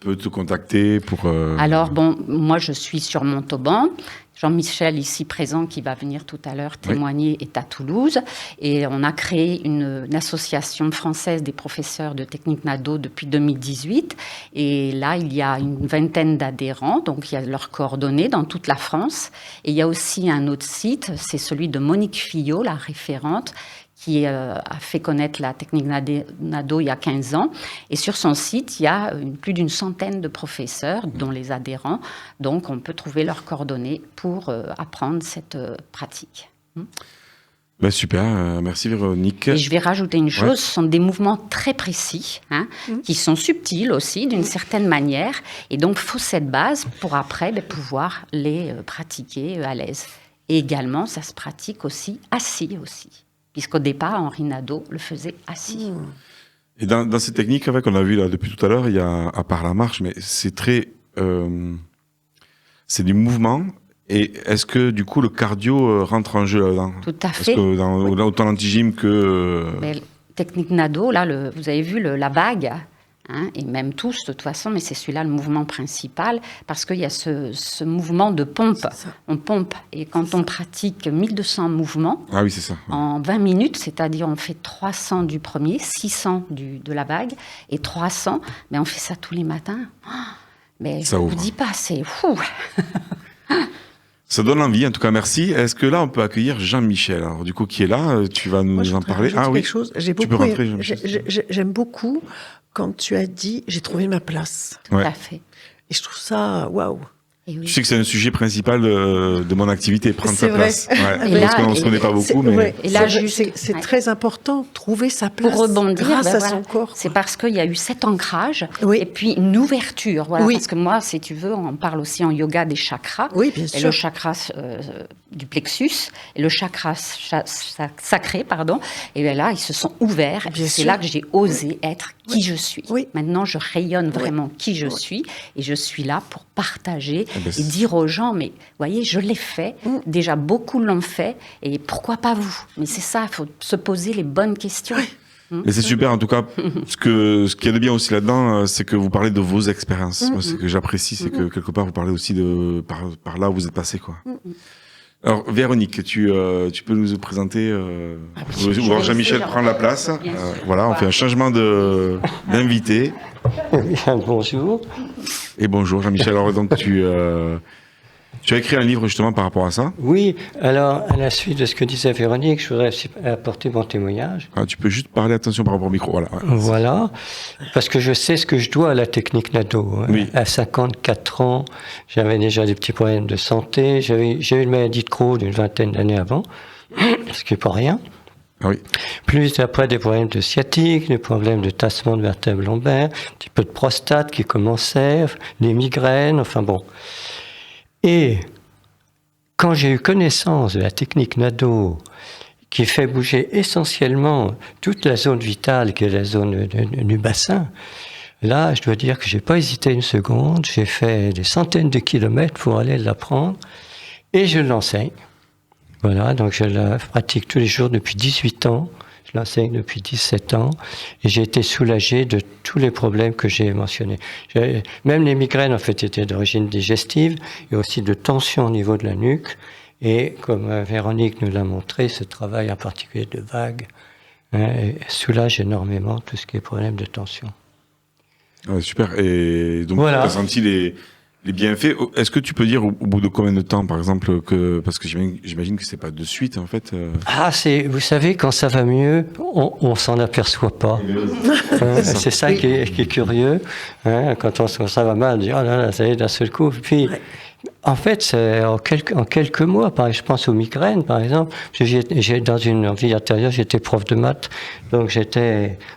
peut te contacter pour... Alors moi je suis sur Montauban. Jean-Michel, ici présent, qui va venir tout à l'heure témoigner, est à Toulouse. Et on a créé une association française des professeurs de technique Nadeau depuis 2018. Et là, il y a une vingtaine d'adhérents, donc il y a leurs coordonnées dans toute la France. Et il y a aussi un autre site, c'est celui de Monique Fillot, la référente, qui a fait connaître la technique Nadeau il y a 15 ans. Et sur son site, il y a plus d'une centaine de professeurs, dont les adhérents. Donc, on peut trouver leurs coordonnées pour apprendre cette pratique. Ben super, merci Véronique. Et je vais rajouter une chose, ce sont des mouvements très précis, qui sont subtils aussi, d'une certaine manière. Et donc, il faut cette base pour après pouvoir les pratiquer à l'aise. Et également, ça se pratique aussi assis aussi. Puisqu'au départ, Henri Nadeau le faisait assis. Et dans ces techniques qu'on a vues là depuis tout à l'heure, il y a, à part la marche, mais c'est très... c'est du mouvement. Et est-ce que, du coup, le cardio rentre en jeu là-dedans? Tout à fait. Parce que autant l'anti-gym que... Technique Nadeau, là, vous avez vu la vague, et même tous de toute façon, mais c'est celui-là le mouvement principal, parce qu'il y a ce mouvement de pompe. On pompe, et quand on pratique 1200 mouvements, oui, c'est ça. En 20 minutes, c'est-à-dire on fait 300 du premier, 600 de la vague, et 300, mais on fait ça tous les matins. Mais je ne vous dis pas, c'est fou. Ça donne envie, en tout cas, merci. Est-ce que là, on peut accueillir Jean-Michel? Alors, du coup, qui est là, tu vas nous en parler. Quelque chose. Tu peux rentrer, j'aime beaucoup quand tu as dit « j'ai trouvé ma place ». Tout à fait. Et je trouve ça, waouh. Je sais que c'est un sujet principal de mon activité, prendre sa place. Parce qu'on ne se connaît pas beaucoup. Mais... Et là, c'est très important, trouver sa place. Pour rebondir, grâce à son corps. C'est parce qu'il y a eu cet ancrage et puis une ouverture. Voilà, parce que moi, si tu veux, on parle aussi en yoga des chakras. Oui, bien sûr. Et le chakra du plexus et le chakra sacré, pardon. Et bien là, ils se sont ouverts. C'est là que j'ai osé être qui je suis. Maintenant, je rayonne vraiment qui je suis. Et je suis là pour partager et dire aux gens, mais voyez, je l'ai fait, déjà beaucoup l'ont fait, et pourquoi pas vous? Mais c'est ça, il faut se poser les bonnes questions. Et c'est super, en tout cas, ce qu'il y a de bien aussi là-dedans, c'est que vous parlez de vos expériences. Moi, ce que j'apprécie, c'est que quelque part, vous parlez aussi par là où vous êtes passé, quoi. Alors, Véronique, tu peux nous présenter, voir Jean-Michel prendre la place. Voilà, on fait un changement d'invité. Bonjour. Et bonjour Jean-Michel. Alors donc tu as écrit un livre justement par rapport à ça? Oui, alors à la suite de ce que disait Véronique, je voudrais apporter mon témoignage. Tu peux juste parler, attention par rapport au micro. Voilà, parce que je sais ce que je dois à la technique Nadeau. Oui. À 54 ans, j'avais déjà des petits problèmes de santé. J'ai eu une maladie de Crohn d'une vingtaine d'années avant, ce qui n'est pas rien. Oui. Plus après des problèmes de sciatique, des problèmes de tassement de vertèbres lombaires, un petit peu de prostate qui commençait, des migraines, enfin bon. Et quand j'ai eu connaissance de la technique Nadeau, qui fait bouger essentiellement toute la zone vitale, qui est la zone du bassin, là, je dois dire que j'ai pas hésité une seconde, j'ai fait des centaines de kilomètres pour aller l'apprendre, et je l'enseigne. Voilà, donc je la pratique tous les jours depuis 18 ans, je l'enseigne depuis 17 ans, et j'ai été soulagé de tous les problèmes que j'ai mentionnés. Même les migraines, en fait, étaient d'origine digestive, et aussi de tension au niveau de la nuque, et comme Véronique nous l'a montré, ce travail en particulier de vague soulage énormément tout ce qui est problème de tension. Super, et donc voilà. Tu as senti les bienfaits. Est-ce que tu peux dire au bout de combien de temps, par exemple, parce que j'imagine que c'est pas de suite, en fait. Vous savez, quand ça va mieux, on s'en aperçoit pas. C'est ça qui est curieux. Quand ça va mal, on dit, oh là là, ça y est, d'un seul coup. Puis, en fait, c'est en quelques mois, je pense aux migraines, par exemple. Dans une vie antérieure, j'étais prof de maths, donc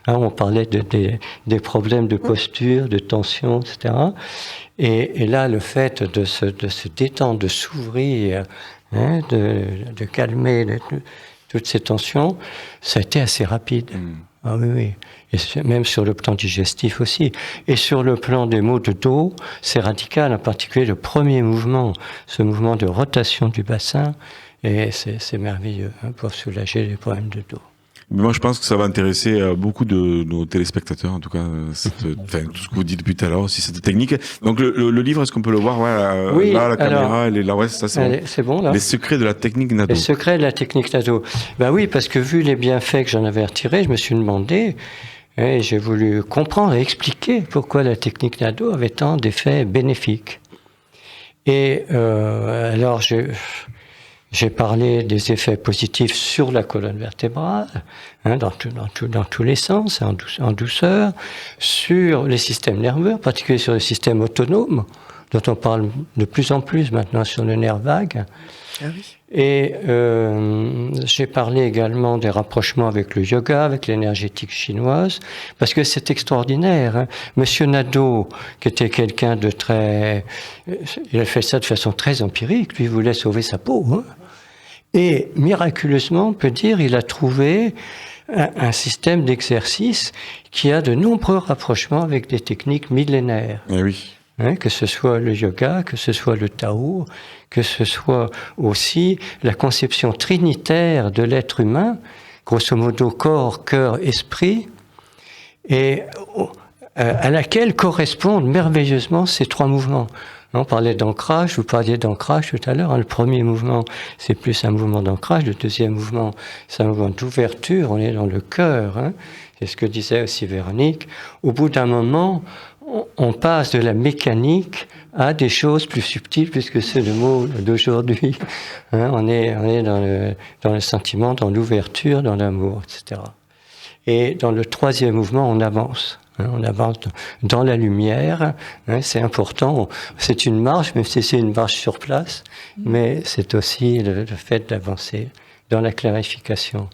on parlait des problèmes de posture, de tension, etc. Et là, le fait de se détendre, de s'ouvrir, de calmer toutes ces tensions, ça a été assez rapide. Ah oui. Et même sur le plan digestif aussi. Et sur le plan des maux de dos, c'est radical, en particulier le premier mouvement, ce mouvement de rotation du bassin, et c'est merveilleux pour soulager les problèmes de dos. Mais moi, je pense que ça va intéresser beaucoup de nos téléspectateurs, en tout cas, tout ce que vous dites depuis tout à l'heure, aussi cette technique. Donc, le livre, est-ce qu'on peut le voir? Oui, là, la caméra, elle est là. Ouais, ça, c'est bon, là. Les secrets de la technique Nadeau. Les secrets de la technique Nadeau. Ben oui, parce que vu les bienfaits que j'en avais retirés, je me suis demandé, et j'ai voulu comprendre et expliquer pourquoi la technique Nadeau avait tant d'effets bénéfiques. Et alors, j'ai parlé des effets positifs sur la colonne vertébrale, dans tous les sens, en douceur, sur les systèmes nerveux, en particulier sur le système autonome, dont on parle de plus en plus maintenant sur le nerf vague. Ah oui. Et j'ai parlé également des rapprochements avec le yoga, avec l'énergétique chinoise, parce que c'est extraordinaire. Monsieur Nadeau, qui était quelqu'un de très... Il a fait ça de façon très empirique, lui voulait sauver sa peau. Et miraculeusement, on peut dire, il a trouvé un système d'exercice qui a de nombreux rapprochements avec des techniques millénaires. Eh oui. Que ce soit le yoga, que ce soit le Tao, que ce soit aussi la conception trinitaire de l'être humain, grosso modo corps, cœur, esprit, et à laquelle correspondent merveilleusement ces trois mouvements. On parlait d'ancrage, vous parliez d'ancrage tout à l'heure. Le premier mouvement, c'est plus un mouvement d'ancrage. Le deuxième mouvement, c'est un mouvement d'ouverture. On est dans le cœur. C'est ce que disait aussi Véronique. Au bout d'un moment, on passe de la mécanique à des choses plus subtiles, puisque c'est le mot d'aujourd'hui. On est dans le sentiment, dans l'ouverture, dans l'amour, etc. Et dans le troisième mouvement, on avance. On avance dans la lumière. C'est important. C'est une marche, même si c'est une marche sur place, mais c'est aussi le fait d'avancer dans la clarification.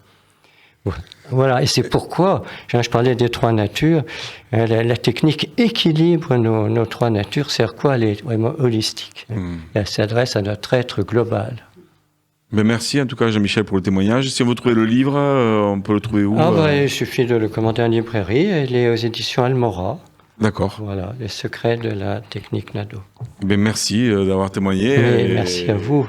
Voilà, et c'est pourquoi, je parlais des trois natures, la technique équilibre nos trois natures, c'est quoi? Elle est vraiment holistique. Elle s'adresse à notre être global. Mais merci en tout cas Jean-Michel pour le témoignage. Si on veut trouver le livre, on peut le trouver où? Il suffit de le commander en librairie, il est aux éditions Almora. D'accord. Voilà, les secrets de la technique Nadeau. Merci d'avoir témoigné. Merci à vous.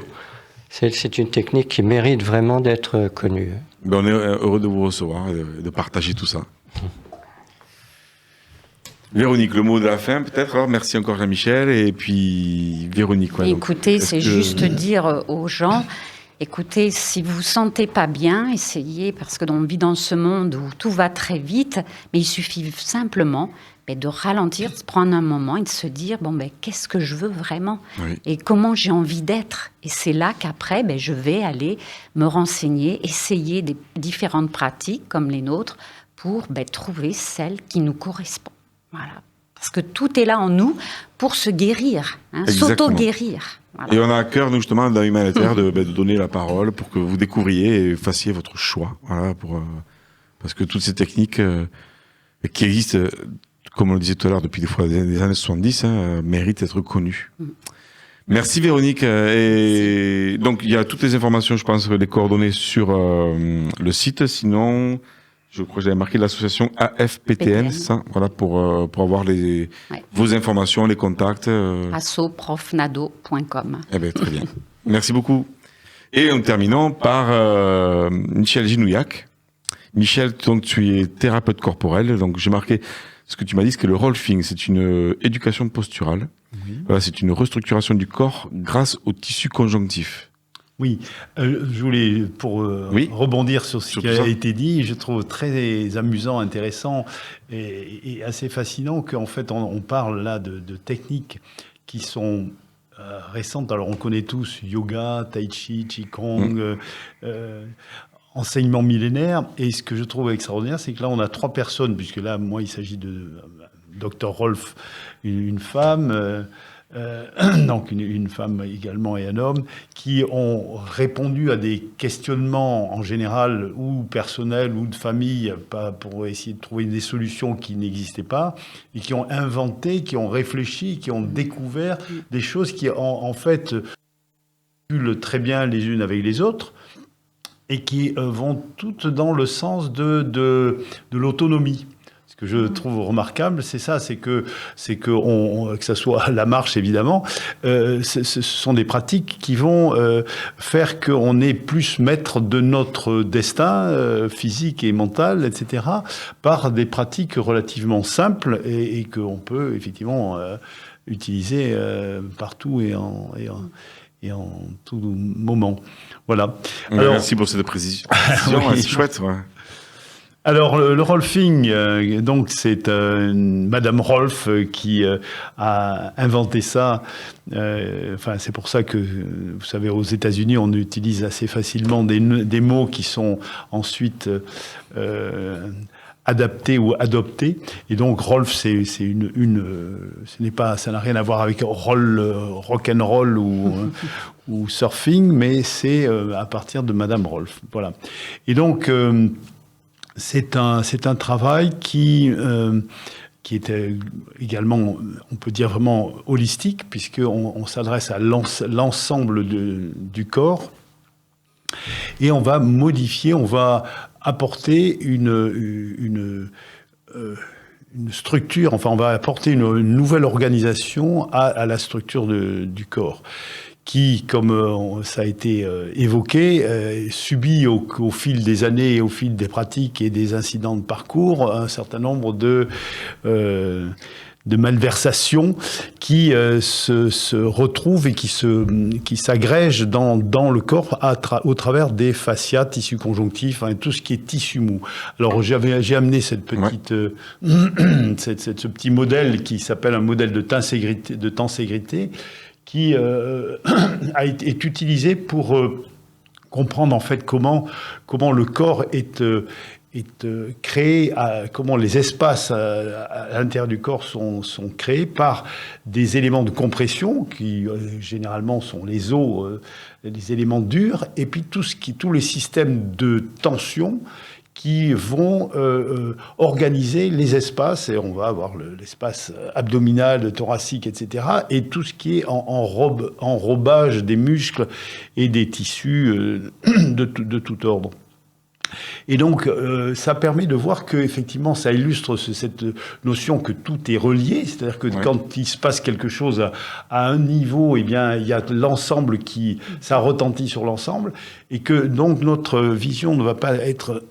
C'est une technique qui mérite vraiment d'être connue. On est heureux de vous recevoir et de partager tout ça. Véronique, le mot de la fin peut-être. Alors, merci encore Jean-Michel. Et puis Véronique. Écoutez, c'est juste dire aux gens, écoutez, si vous ne vous sentez pas bien, essayez, parce qu'on vit dans ce monde où tout va très vite, mais il suffit simplement de ralentir, de prendre un moment et de se dire, qu'est-ce que je veux vraiment? Oui. Et comment j'ai envie d'être? Et c'est là qu'après, je vais aller me renseigner, essayer des différentes pratiques comme les nôtres pour trouver celle qui nous correspond. Voilà. Parce que tout est là en nous pour se guérir, s'auto-guérir. Voilà. Et on a à cœur, nous, justement, dans l'humanitaire, de donner la parole pour que vous découvriez et fassiez votre choix. Voilà, parce que toutes ces techniques qui existent, comme on le disait tout à l'heure, depuis des années 70, méritent d'être connues. Merci Véronique. Et donc, il y a toutes les informations, je pense, les coordonnées sur le site. Sinon, je crois que j'avais marqué l'association AFPTN, ça, voilà, pour avoir vos informations, les contacts. assoprofnado.com. Eh bien, très bien. Merci beaucoup. Et en terminant par Michel Ginouillac. Michel, donc, tu es thérapeute corporel. Donc, j'ai marqué ce que tu m'as dit, c'est que le rolfing, c'est une éducation posturale. Oui. Voilà, c'est une restructuration du corps grâce au tissu conjonctif. Oui, je voulais, pour rebondir sur ce qui a été dit, je trouve très amusant, intéressant et assez fascinant qu'en fait, on parle là de techniques qui sont récentes. Alors, on connaît tous yoga, tai chi, qigong, enseignement millénaire. Et ce que je trouve extraordinaire, c'est que là, on a trois personnes, puisque là, moi, il s'agit de Dr Rolf, une femme, donc une femme également et un homme, qui ont répondu à des questionnements en général, ou personnels, ou de famille, pour essayer de trouver des solutions qui n'existaient pas, et qui ont inventé, qui ont réfléchi, qui ont découvert des choses qui, en fait, circulent très bien les unes avec les autres, et qui vont toutes dans le sens de l'autonomie. Ce que je trouve remarquable, c'est ça, c'est que ça soit la marche évidemment, ce sont des pratiques qui vont faire qu'on est plus maître de notre destin physique et mental, etc., par des pratiques relativement simples et qu'on peut effectivement utiliser partout et en tout moment. Voilà. Alors, merci pour cette précision. Oui. C'est chouette. Ouais. Alors, le rolfing, donc, c'est Madame Rolf qui a inventé ça. C'est pour ça que, vous savez, aux États-Unis, on utilise assez facilement des mots qui sont ensuite adaptés ou adoptés. Et donc, Rolf, ça n'a rien à voir avec rock and roll ou surfing, mais c'est à partir de Madame Rolf. Voilà. Et donc, c'est un travail qui était également, on peut dire vraiment holistique, puisqu'on s'adresse à l'ensemble du corps, et on va modifier, on va apporter une structure, enfin on va apporter une nouvelle organisation à la structure du corps, qui, comme ça a été évoqué, subit au fil des années, au fil des pratiques et des incidents de parcours, un certain nombre de malversations qui se retrouvent et qui s'agrègent dans le corps au travers des fascias, tissus conjonctifs, tout ce qui est tissu mou. Alors j'ai amené cette petite, ce petit modèle qui s'appelle un modèle de tenségrité, qui est utilisé pour comprendre en fait comment le corps est créé, comment les espaces à l'intérieur du corps sont créés par des éléments de compression qui généralement sont les os, les éléments durs, et puis tous les systèmes de tension qui vont organiser les espaces, et on va avoir l'espace abdominal, thoracique, etc., et tout ce qui est enrobage des muscles et des tissus de tout ordre. Et donc, ça permet de voir que, effectivement, ça illustre cette notion que tout est relié, c'est-à-dire que quand il se passe quelque chose à un niveau, eh bien, il y a l'ensemble ça retentit sur l'ensemble, et que donc notre vision ne va pas être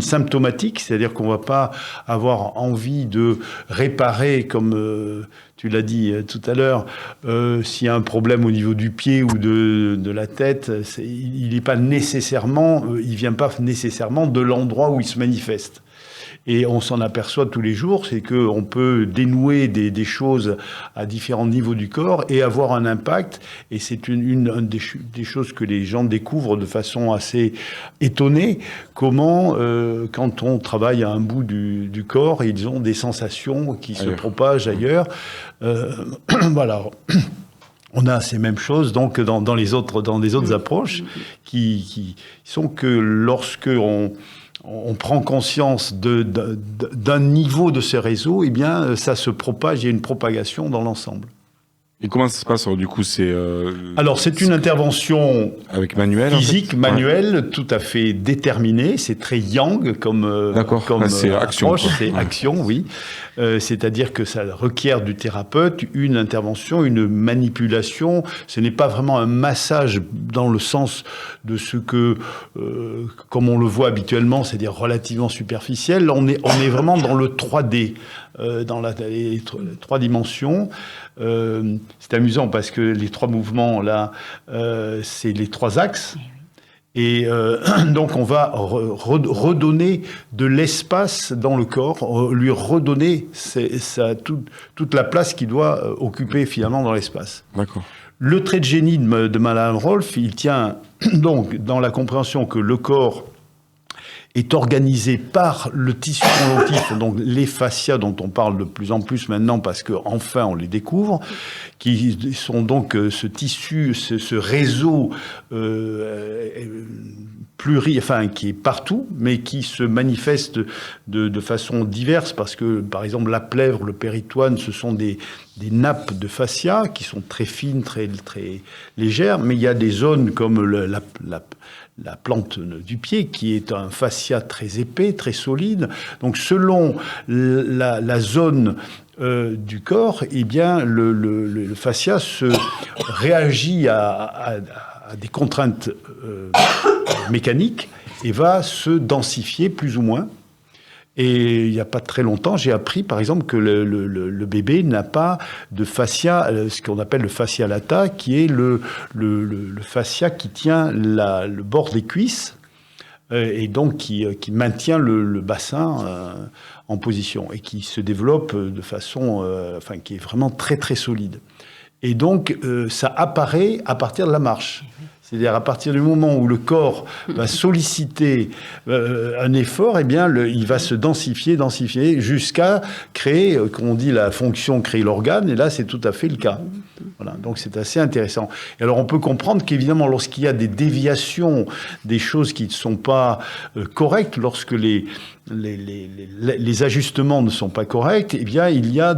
symptomatique, c'est-à-dire qu'on ne va pas avoir envie de réparer, comme tu l'as dit tout à l'heure, s'il y a un problème au niveau du pied ou de la tête, il vient pas nécessairement de l'endroit où il se manifeste. Et on s'en aperçoit tous les jours, c'est qu'on peut dénouer des choses à différents niveaux du corps et avoir un impact. Et c'est une des choses que les gens découvrent de façon assez étonnée, comment, quand on travaille à un bout du corps, ils ont des sensations qui se propagent ailleurs. Voilà. On a ces mêmes choses donc dans les autres approches qui sont que lorsque on prend conscience d'un niveau de ces réseaux, eh bien, ça se propage, il y a une propagation dans l'ensemble. Et comment ça se passe? Alors, du coup, Alors, c'est une intervention avec manuel, physique, manuelle, tout à fait déterminée. C'est très yang comme c'est action, approche. C'est action, oui. C'est-à-dire que ça requiert du thérapeute une intervention, une manipulation. Ce n'est pas vraiment un massage dans le sens de ce que, comme on le voit habituellement, c'est-à-dire relativement superficiel. On est vraiment dans le 3D, dans les 3 dimensions. C'est amusant parce que les 3 mouvements, là, c'est les 3 axes. Et donc, on va redonner de l'espace dans le corps, lui redonner toute la place qu'il doit occuper finalement dans l'espace. D'accord. Le trait de génie de Madame Rolf, il tient donc dans la compréhension que le corps est organisé par le tissu conjonctif, donc les fascias dont on parle de plus en plus maintenant parce qu'enfin on les découvre, qui sont donc ce tissu, ce réseau qui est partout, mais qui se manifeste de façon diverse, parce que, par exemple, la plèvre, le péritoine, ce sont des nappes de fascia qui sont très fines, très légères, mais il y a des zones comme la plante du pied, qui est un fascia très épais, très solide. Donc, selon la zone du corps, eh bien, le fascia se réagit à des contraintes mécaniques et va se densifier plus ou moins. Et il n'y a pas très longtemps, j'ai appris, par exemple, que le bébé n'a pas de fascia, ce qu'on appelle le fascia lata, qui est le fascia qui tient le bord des cuisses et donc qui maintient le bassin en position et qui se développe de façon, qui est vraiment très très solide. Et donc, ça apparaît à partir de la marche. C'est-à-dire, à partir du moment où le corps va solliciter un effort, eh bien, il va se densifier, jusqu'à créer, comme on dit, la fonction crée l'organe, et là, c'est tout à fait le cas. Voilà, donc c'est assez intéressant. Et alors, on peut comprendre qu'évidemment, lorsqu'il y a des déviations, des choses qui ne sont pas correctes, lorsque les ajustements ne sont pas corrects, eh bien, il y a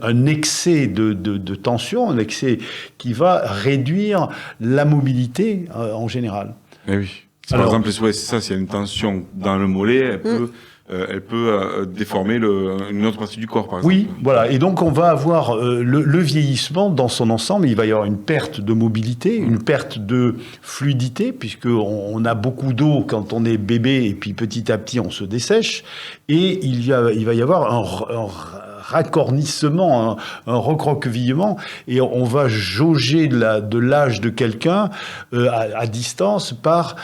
un excès de tension, un excès qui va réduire la mobilité en général. Eh oui. Par exemple, c'est ça, s'il y a une tension dans le mollet, elle peut déformer une autre partie du corps, par exemple. Oui, voilà. Et donc, on va avoir le vieillissement dans son ensemble. Il va y avoir une perte de mobilité, une perte de fluidité, puisqu'on a beaucoup d'eau quand on est bébé, et puis petit à petit, on se dessèche. Et il va y avoir un racornissement, un recroquevillement, et on va jauger de l'âge de quelqu'un à distance par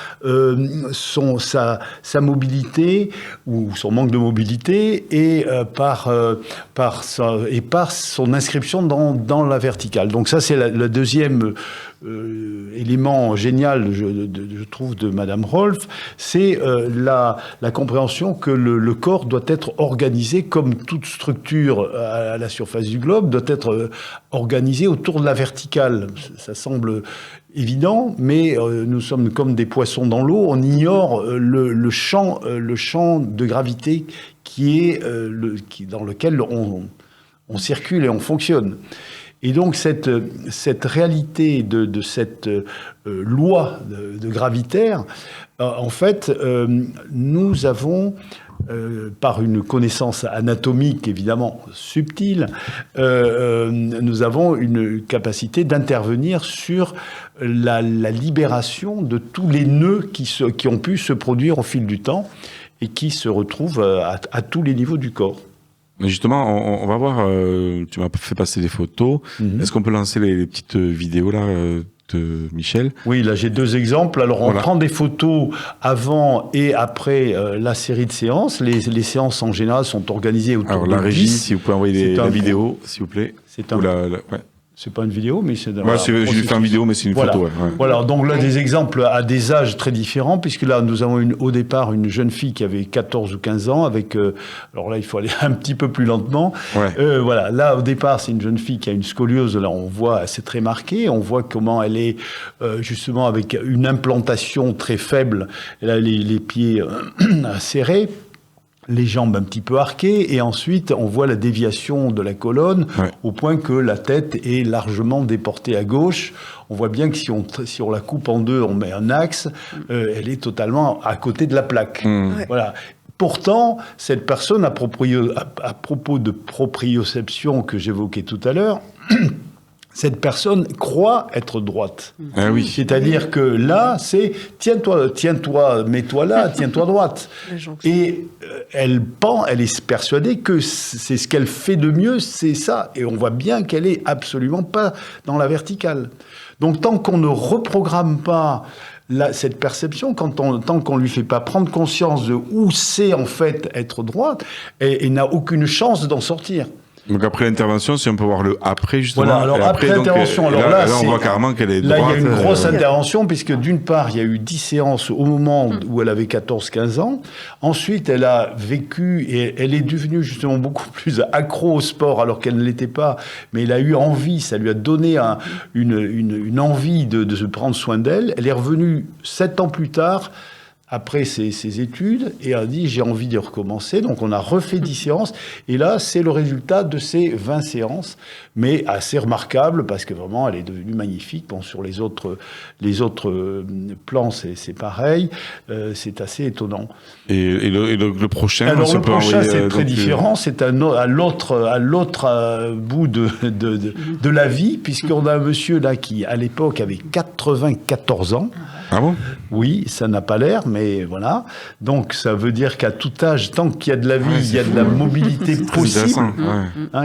sa mobilité ou son manque de mobilité et par son inscription dans la verticale. Donc ça, c'est le deuxième élément génial, je trouve, de Madame Rolf, c'est la compréhension que le corps doit être organisé comme toute structure à la surface du globe, doit être organisé autour de la verticale. Ça semble évident, mais nous sommes comme des poissons dans l'eau, on ignore le champ de gravité dans lequel on circule et on fonctionne. Et donc cette réalité de cette loi de gravitaire, en fait, nous avons, par une connaissance anatomique évidemment subtile, nous avons une capacité d'intervenir sur la libération de tous les nœuds qui ont pu se produire au fil du temps et qui se retrouvent à tous les niveaux du corps. Mais justement, on va voir, tu m'as fait passer des photos. Est-ce qu'on peut lancer les petites vidéos là de Michel? Oui, là j'ai deux exemples. Alors on prend des photos avant et après la série de séances. Les séances en général sont organisées autour de 10. Alors la régie, si vous pouvez envoyer la vidéo, s'il vous plaît. C'est pas une vidéo, mais c'est... j'ai fait une vidéo, mais c'est une photo. Voilà, donc là, des exemples à des âges très différents, puisque là, nous avons au départ une jeune fille qui avait 14 ou 15 ans, avec... alors là, il faut aller un petit peu plus lentement. Voilà, là, au départ, c'est une jeune fille qui a une scoliose. Là, on voit, c'est très marqué. On voit comment elle est, justement, avec une implantation très faible. Elle a les pieds serrés, les jambes un petit peu arquées, et ensuite on voit la déviation de la colonne au point que la tête est largement déportée à gauche. On voit bien que si on la coupe en deux, on met un axe, elle est totalement à côté de la plaque. Voilà. Pourtant, cette personne, à propos de proprioception que j'évoquais tout à l'heure, cette personne croit être droite. Ah oui. C'est-à-dire que là, c'est tiens-toi, mets-toi là, tiens-toi droite. Et elle est persuadée que c'est ce qu'elle fait de mieux, c'est ça. Et on voit bien qu'elle est absolument pas dans la verticale. Donc tant qu'on ne reprogramme pas cette perception, tant qu'on lui fait pas prendre conscience de où c'est en fait être droite, elle n'a aucune chance d'en sortir. Donc après l'intervention, si on peut voir le après, justement. Voilà, alors après l'intervention, là, on voit carrément qu'elle est droite. Là, il y a une grosse intervention, puisque d'une part, il y a eu 10 séances au moment où elle avait 14-15 ans. Ensuite, elle a vécu, et elle est devenue justement beaucoup plus accro au sport, alors qu'elle ne l'était pas. Mais elle a eu envie, ça lui a donné une envie de se prendre soin d'elle. Elle est revenue 7 ans plus tard, après ses études et a dit j'ai envie de recommencer. Donc on a refait 10 séances et là c'est le résultat de ces 20 séances, mais assez remarquable parce que vraiment elle est devenue magnifique. Bon, sur les autres plans c'est pareil, c'est assez étonnant. Et le prochain? Alors le prochain c'est très différent, c'est à l'autre bout de la vie, puisqu'on a un monsieur là qui à l'époque avait 94 ans. Ah bon? Oui, ça n'a pas l'air, mais voilà. Donc, ça veut dire qu'à tout âge, tant qu'il y a de la vie, il y a de la mobilité possible.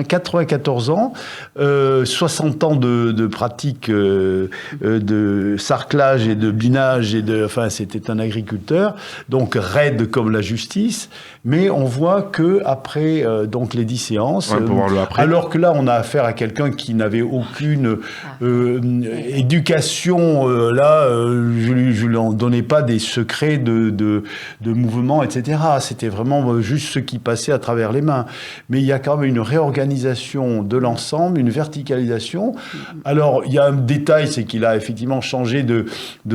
94 ans, 60 ans de pratique de sarclage et de binage enfin, c'était un agriculteur, donc raide comme la justice. Mais on voit que après donc les 10 séances, alors que là, on a affaire à quelqu'un qui n'avait aucune éducation. Je lui en donnais pas des secrets de mouvement, etc. C'était vraiment juste ce qui passait à travers les mains. Mais il y a quand même une réorganisation de l'ensemble, une verticalisation. Alors, il y a un détail, c'est qu'il a effectivement changé de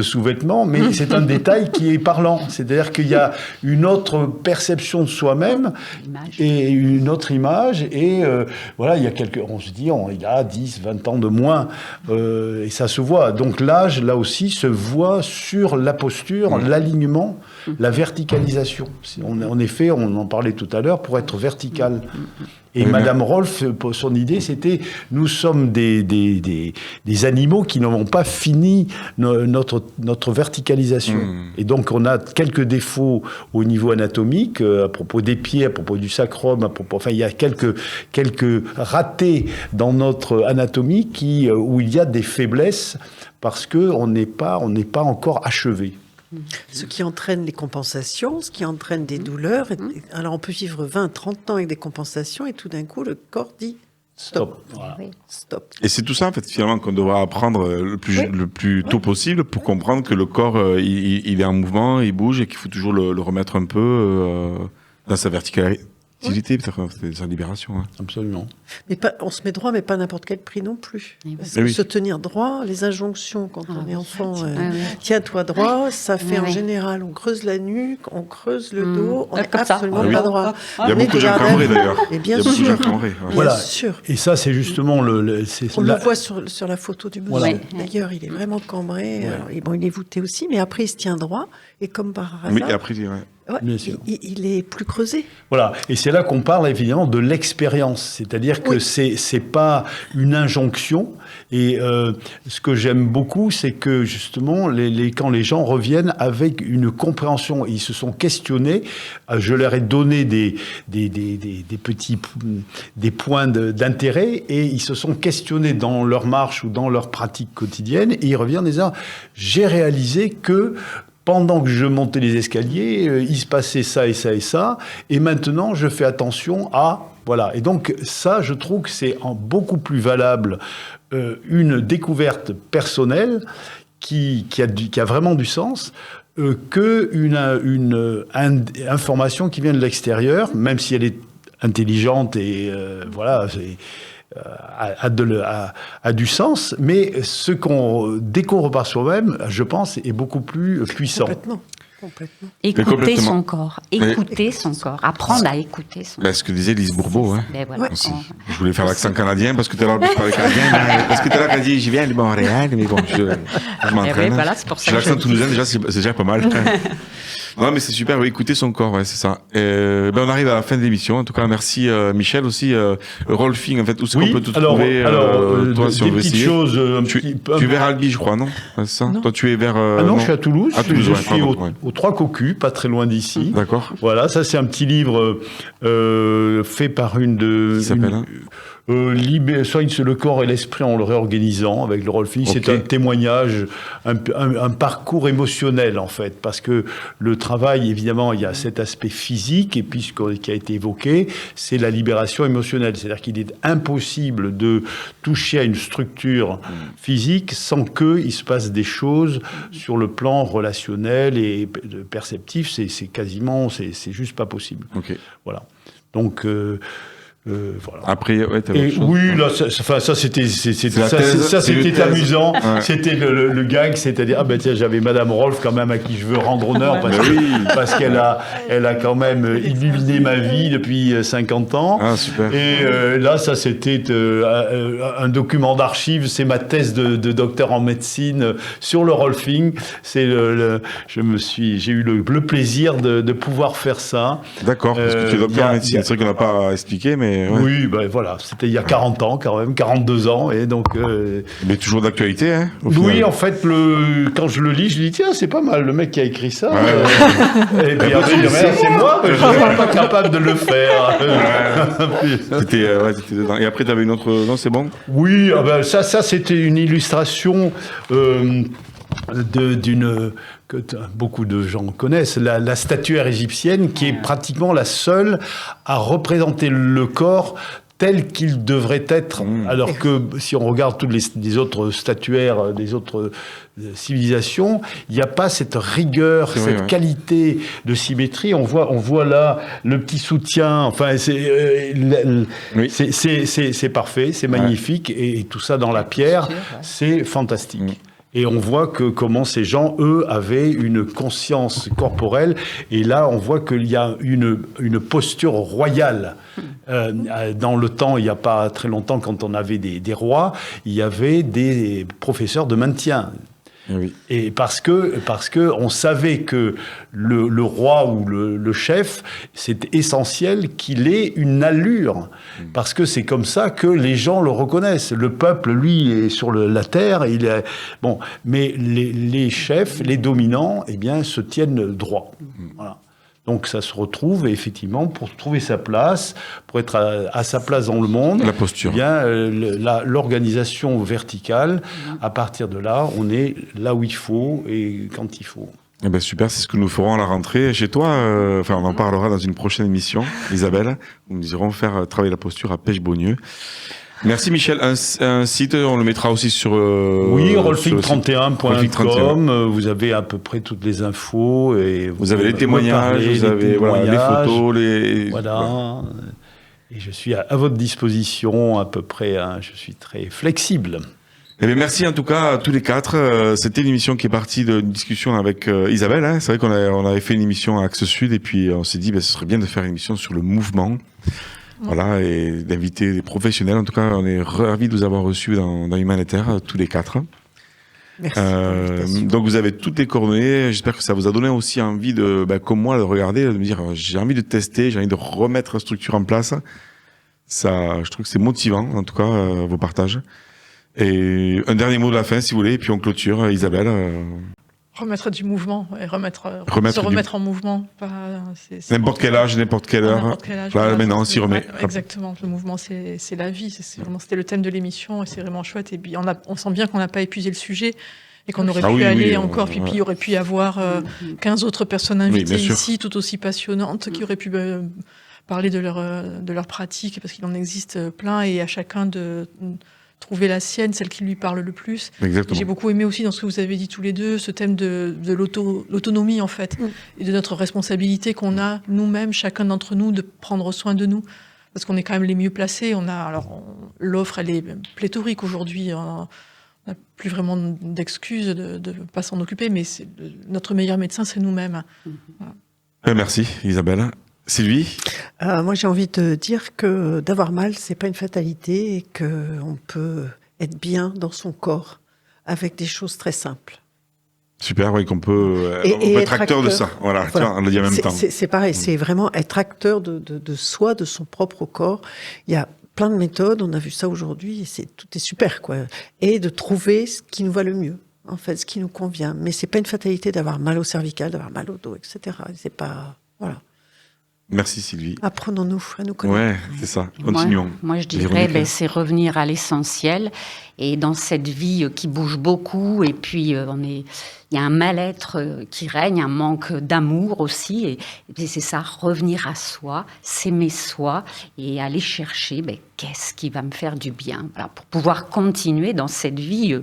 sous-vêtements, mais c'est un détail qui est parlant. C'est-à-dire qu'il y a une autre perception de soi-même et une autre image. Et voilà, on se dit, il a 10, 20 ans de moins. Et ça se voit. Donc l'âge, là aussi, se voit sur la posture, l'alignement, la verticalisation. En effet, on en parlait tout à l'heure, pour être vertical. Et Madame Rolf, son idée, c'était nous sommes des animaux qui n'ont pas fini notre verticalisation. Et donc, on a quelques défauts au niveau anatomique, à propos des pieds, à propos du sacrum, enfin, il y a quelques ratés dans notre anatomie où il y a des faiblesses parce qu'on n'est pas encore achevé. Ce qui entraîne les compensations, ce qui entraîne des douleurs. Alors on peut vivre 20, 30 ans avec des compensations et tout d'un coup le corps dit stop. Voilà. Stop. Et c'est tout ça en fait finalement qu'on devra apprendre le plus tôt possible pour comprendre que le corps il est en mouvement, il bouge et qu'il faut toujours le remettre un peu dans sa verticalité. Peut-être sa libération. Hein. Absolument. Mais on se met droit, mais pas à n'importe quel prix non plus. Parce que se tenir droit, les injonctions quand on est enfant, tiens-toi droit, ça fait en général, on creuse la nuque, on creuse le dos, on n'est absolument pas droit. Il y a beaucoup de gens cambrés d'ailleurs. Et bien sûr. Voilà. Et ça, c'est justement on le voit sur la photo du monsieur. D'ailleurs, il est vraiment cambré. Alors, il est voûté aussi, mais après, il se tient droit. Et comme par hasard... Mais après, il est plus creusé. Voilà, et c'est là qu'on parle évidemment de l'expérience, c'est-à-dire que c'est pas une injonction. Et ce que j'aime beaucoup, c'est que justement, quand les gens reviennent avec une compréhension, ils se sont questionnés. Je leur ai donné des points d'intérêt et ils se sont questionnés dans leur marche ou dans leur pratique quotidienne. Et ils reviennent en disant, j'ai réalisé que pendant que je montais les escaliers, il se passait ça et ça et ça, et maintenant je fais attention à... Voilà. Et donc ça, je trouve que c'est beaucoup plus valable une découverte personnelle qui a vraiment du sens qu'une information qui vient de l'extérieur, même si elle est intelligente et voilà... a du sens, mais ce qu'on découvre par soi-même, je pense, est beaucoup plus puissant. Complètement. Écouter son corps, apprendre à écouter son corps. Ce que disait Lise Bourbeau. Hein. Voilà. Je voulais faire l'accent canadien parce que tout à l'heure je parlais canadien, parce que tout à l'heure elle dit j'y viens de Montréal, mais bon, je m'entraîne. Voilà, c'est pour ça que l'accent toulousain déjà c'est déjà pas mal. Non mais c'est super, écouter son corps, c'est ça. On arrive à la fin de l'émission. En tout cas, merci Michel aussi. Rolfing, en fait, où est-ce qu'on peut tout trouver toi, si on veut essayer. Choses, tu es vers Albi, je crois, non? C'est ça. Toi, tu es vers. non, je suis à Toulouse. À Toulouse, je suis aux Trois Cocus, pas très loin d'ici. D'accord. Voilà, ça c'est un petit livre fait par une de. Qui s'appelle soigne le corps et l'esprit en le réorganisant avec le Rolfing. Okay. C'est un témoignage, un parcours émotionnel en fait, parce que le travail, évidemment, il y a cet aspect physique et puis ce qui a été évoqué, c'est la libération émotionnelle. C'est-à-dire qu'il est impossible de toucher à une structure physique sans qu'il se passe des choses sur le plan relationnel et perceptif. C'est quasiment, c'est juste pas possible. Okay. Voilà. Donc Voilà. Après, oui, là, ça c'était amusant. Ouais. C'était le gag, c'est-à-dire tiens, j'avais Madame Rolf quand même à qui je veux rendre honneur parce qu'elle a quand même illuminé ma vie depuis 50 ans. Ah, super. Et là, ça c'était un document d'archives, c'est ma thèse de docteur en médecine sur le Rolfing. C'est j'ai eu le plaisir de pouvoir faire ça. D'accord, parce que tu es docteur en médecine, c'est vrai qu'on n'a pas expliqué, mais... Ouais. Oui, voilà, c'était il y a 40 ans quand même, 42 ans, et donc... Mais toujours d'actualité, hein, oui, en fait, quand je le lis, je dis, tiens, c'est pas mal, le mec qui a écrit ça. Et puis après, c'est moi, mais je ne suis pas capable de le faire. T'étais dedans. Et après, tu avais une autre... Non, c'est bon ? Oui, ça c'était une illustration que beaucoup de gens connaissent, la statuaire égyptienne, qui est pratiquement la seule à représenter le corps tel qu'il devrait être, alors que si on regarde toutes les autres statuaires des autres civilisations, il n'y a pas cette rigueur, cette qualité de symétrie. On voit là le petit soutien, enfin c'est parfait, c'est magnifique, et tout ça dans la pierre, c'est fantastique. Et on voit comment ces gens, eux, avaient une conscience corporelle. Et là, on voit qu'il y a une posture royale. Dans le temps, il n'y a pas très longtemps, quand on avait des rois, il y avait des professeurs de maintien. Oui. Et parce que on savait que le roi ou le chef, c'est essentiel qu'il ait une allure, parce que c'est comme ça que les gens le reconnaissent. Le peuple, lui, est sur la terre, mais les chefs, les dominants, se tiennent droit. Voilà. Donc ça se retrouve, et effectivement, pour trouver sa place, pour être à sa place dans le monde, la posture. L'organisation verticale, à partir de là, on est là où il faut et quand il faut. Super, c'est ce que nous ferons à la rentrée chez toi. On en parlera dans une prochaine émission, Isabelle, où nous irons faire travailler la posture à Pêche-Beaunieu. Merci Michel. Un site, on le mettra aussi sur... oui, rolfing31.com. Vous avez à peu près toutes les infos. Et vous avez les témoignages, vous avez les photos. Voilà. Et je suis à votre disposition à peu près. Je suis très flexible. Merci en tout cas à tous les quatre. C'était une émission qui est partie d'une discussion avec Isabelle. C'est vrai qu'on avait fait une émission à Axe Sud et puis on s'est dit ce serait bien de faire une émission sur le mouvement. Voilà, et d'inviter des professionnels. En tout cas, on est ravis de vous avoir reçus dans Humanitaire, tous les quatre. Merci. Donc, vous avez toutes les coordonnées. J'espère que ça vous a donné aussi envie comme moi, de regarder, de me dire, j'ai envie de tester, j'ai envie de remettre la structure en place. Ça, je trouve que c'est motivant, en tout cas, vos partages. Et un dernier mot de la fin, si vous voulez, et puis on clôture. Isabelle. Remettre du mouvement et se remettre en mouvement. N'importe quel âge, n'importe quelle heure. Là, maintenant, on s'y remet. Exactement. Le mouvement, c'est la vie. C'était le thème de l'émission et c'est vraiment chouette. Et puis, on sent bien qu'on n'a pas épuisé le sujet et qu'on aurait pu aller encore. Puis il y aurait pu y avoir 15 autres personnes invitées ici, tout aussi passionnantes, qui auraient pu parler de leur pratique, parce qu'il en existe plein, et à chacun de trouver la sienne, celle qui lui parle le plus. J'ai beaucoup aimé aussi dans ce que vous avez dit tous les deux, ce thème de l'autonomie en fait, et de notre responsabilité qu'on a nous-mêmes, chacun d'entre nous, de prendre soin de nous, parce qu'on est quand même les mieux placés. L'offre, elle est pléthorique aujourd'hui. On n'a plus vraiment d'excuses de ne pas s'en occuper, mais notre meilleur médecin, c'est nous-mêmes. Voilà. Merci Isabelle. Sylvie ? Moi, j'ai envie de dire que d'avoir mal, c'est pas une fatalité, et qu'on peut être bien dans son corps avec des choses très simples. Super, oui, qu'on peut être acteur de ça. Voilà. Tiens, on le dit en même temps. C'est pareil, c'est vraiment être acteur de soi, de son propre corps. Il y a plein de méthodes, on a vu ça aujourd'hui, et tout est super, quoi. Et de trouver ce qui nous va le mieux, en fait, ce qui nous convient. Mais c'est pas une fatalité d'avoir mal au cervical, d'avoir mal au dos, etc. C'est pas... Voilà. Merci Sylvie. Apprenons-nous à nous connaître. Ouais, c'est ça. Continuons. Moi je dirais, c'est revenir à l'essentiel Et dans cette vie qui bouge beaucoup, et puis il y a un mal-être qui règne, un manque d'amour aussi. Et c'est ça, revenir à soi, s'aimer soi et aller chercher qu'est-ce qui va me faire du bien, voilà, pour pouvoir continuer dans cette vie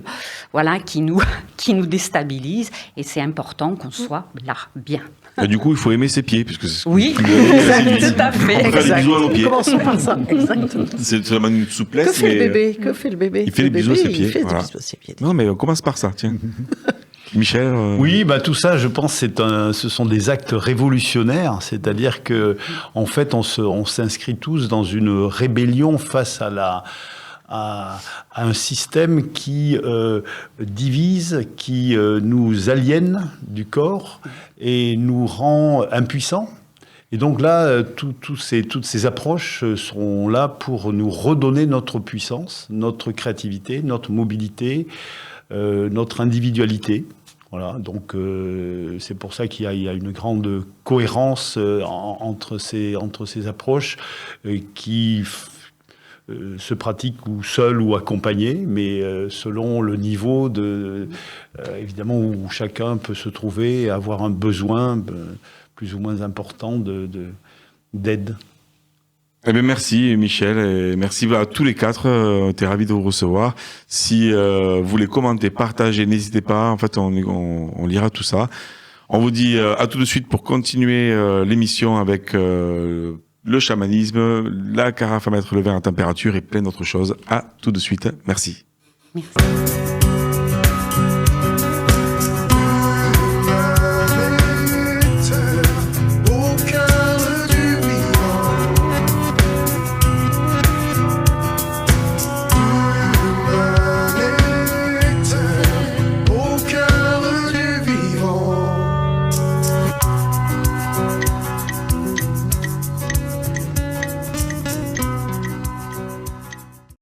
qui nous déstabilise. Et c'est important qu'on soit là, bien. Et du coup, il faut aimer ses pieds, puisque c'est ce oui, tout à fait. On fait des bisous à nos pieds. Commençons par ça, exactement. C'est vraiment une souplesse. Que fait le bébé? Que fait le bébé? Il fait des bisous à ses pieds. Il fait des bisous à ses pieds. Non, mais on commence par ça, tiens. Michel Oui, tout ça, je pense, ce sont des actes révolutionnaires. C'est-à-dire que, en fait, on s'inscrit tous dans une rébellion face à un système qui divise, qui nous aliène du corps et nous rend impuissants. Et donc là, toutes ces approches seront là pour nous redonner notre puissance, notre créativité, notre mobilité, notre individualité. Voilà, donc c'est pour ça qu'il y a une grande cohérence entre ces approches qui se pratiquent ou seules ou accompagnées, mais selon le niveau évidemment où chacun peut se trouver et avoir un besoin plus ou moins important d'aide. Eh bien, merci Michel, et merci à tous les quatre, on était ravis de vous recevoir. Si vous voulez commenter, partager, n'hésitez pas, en fait on lira tout ça. On vous dit à tout de suite pour continuer l'émission avec le chamanisme, la carafe à mettre le verre à température et plein d'autres choses. À tout de suite, merci. Merci.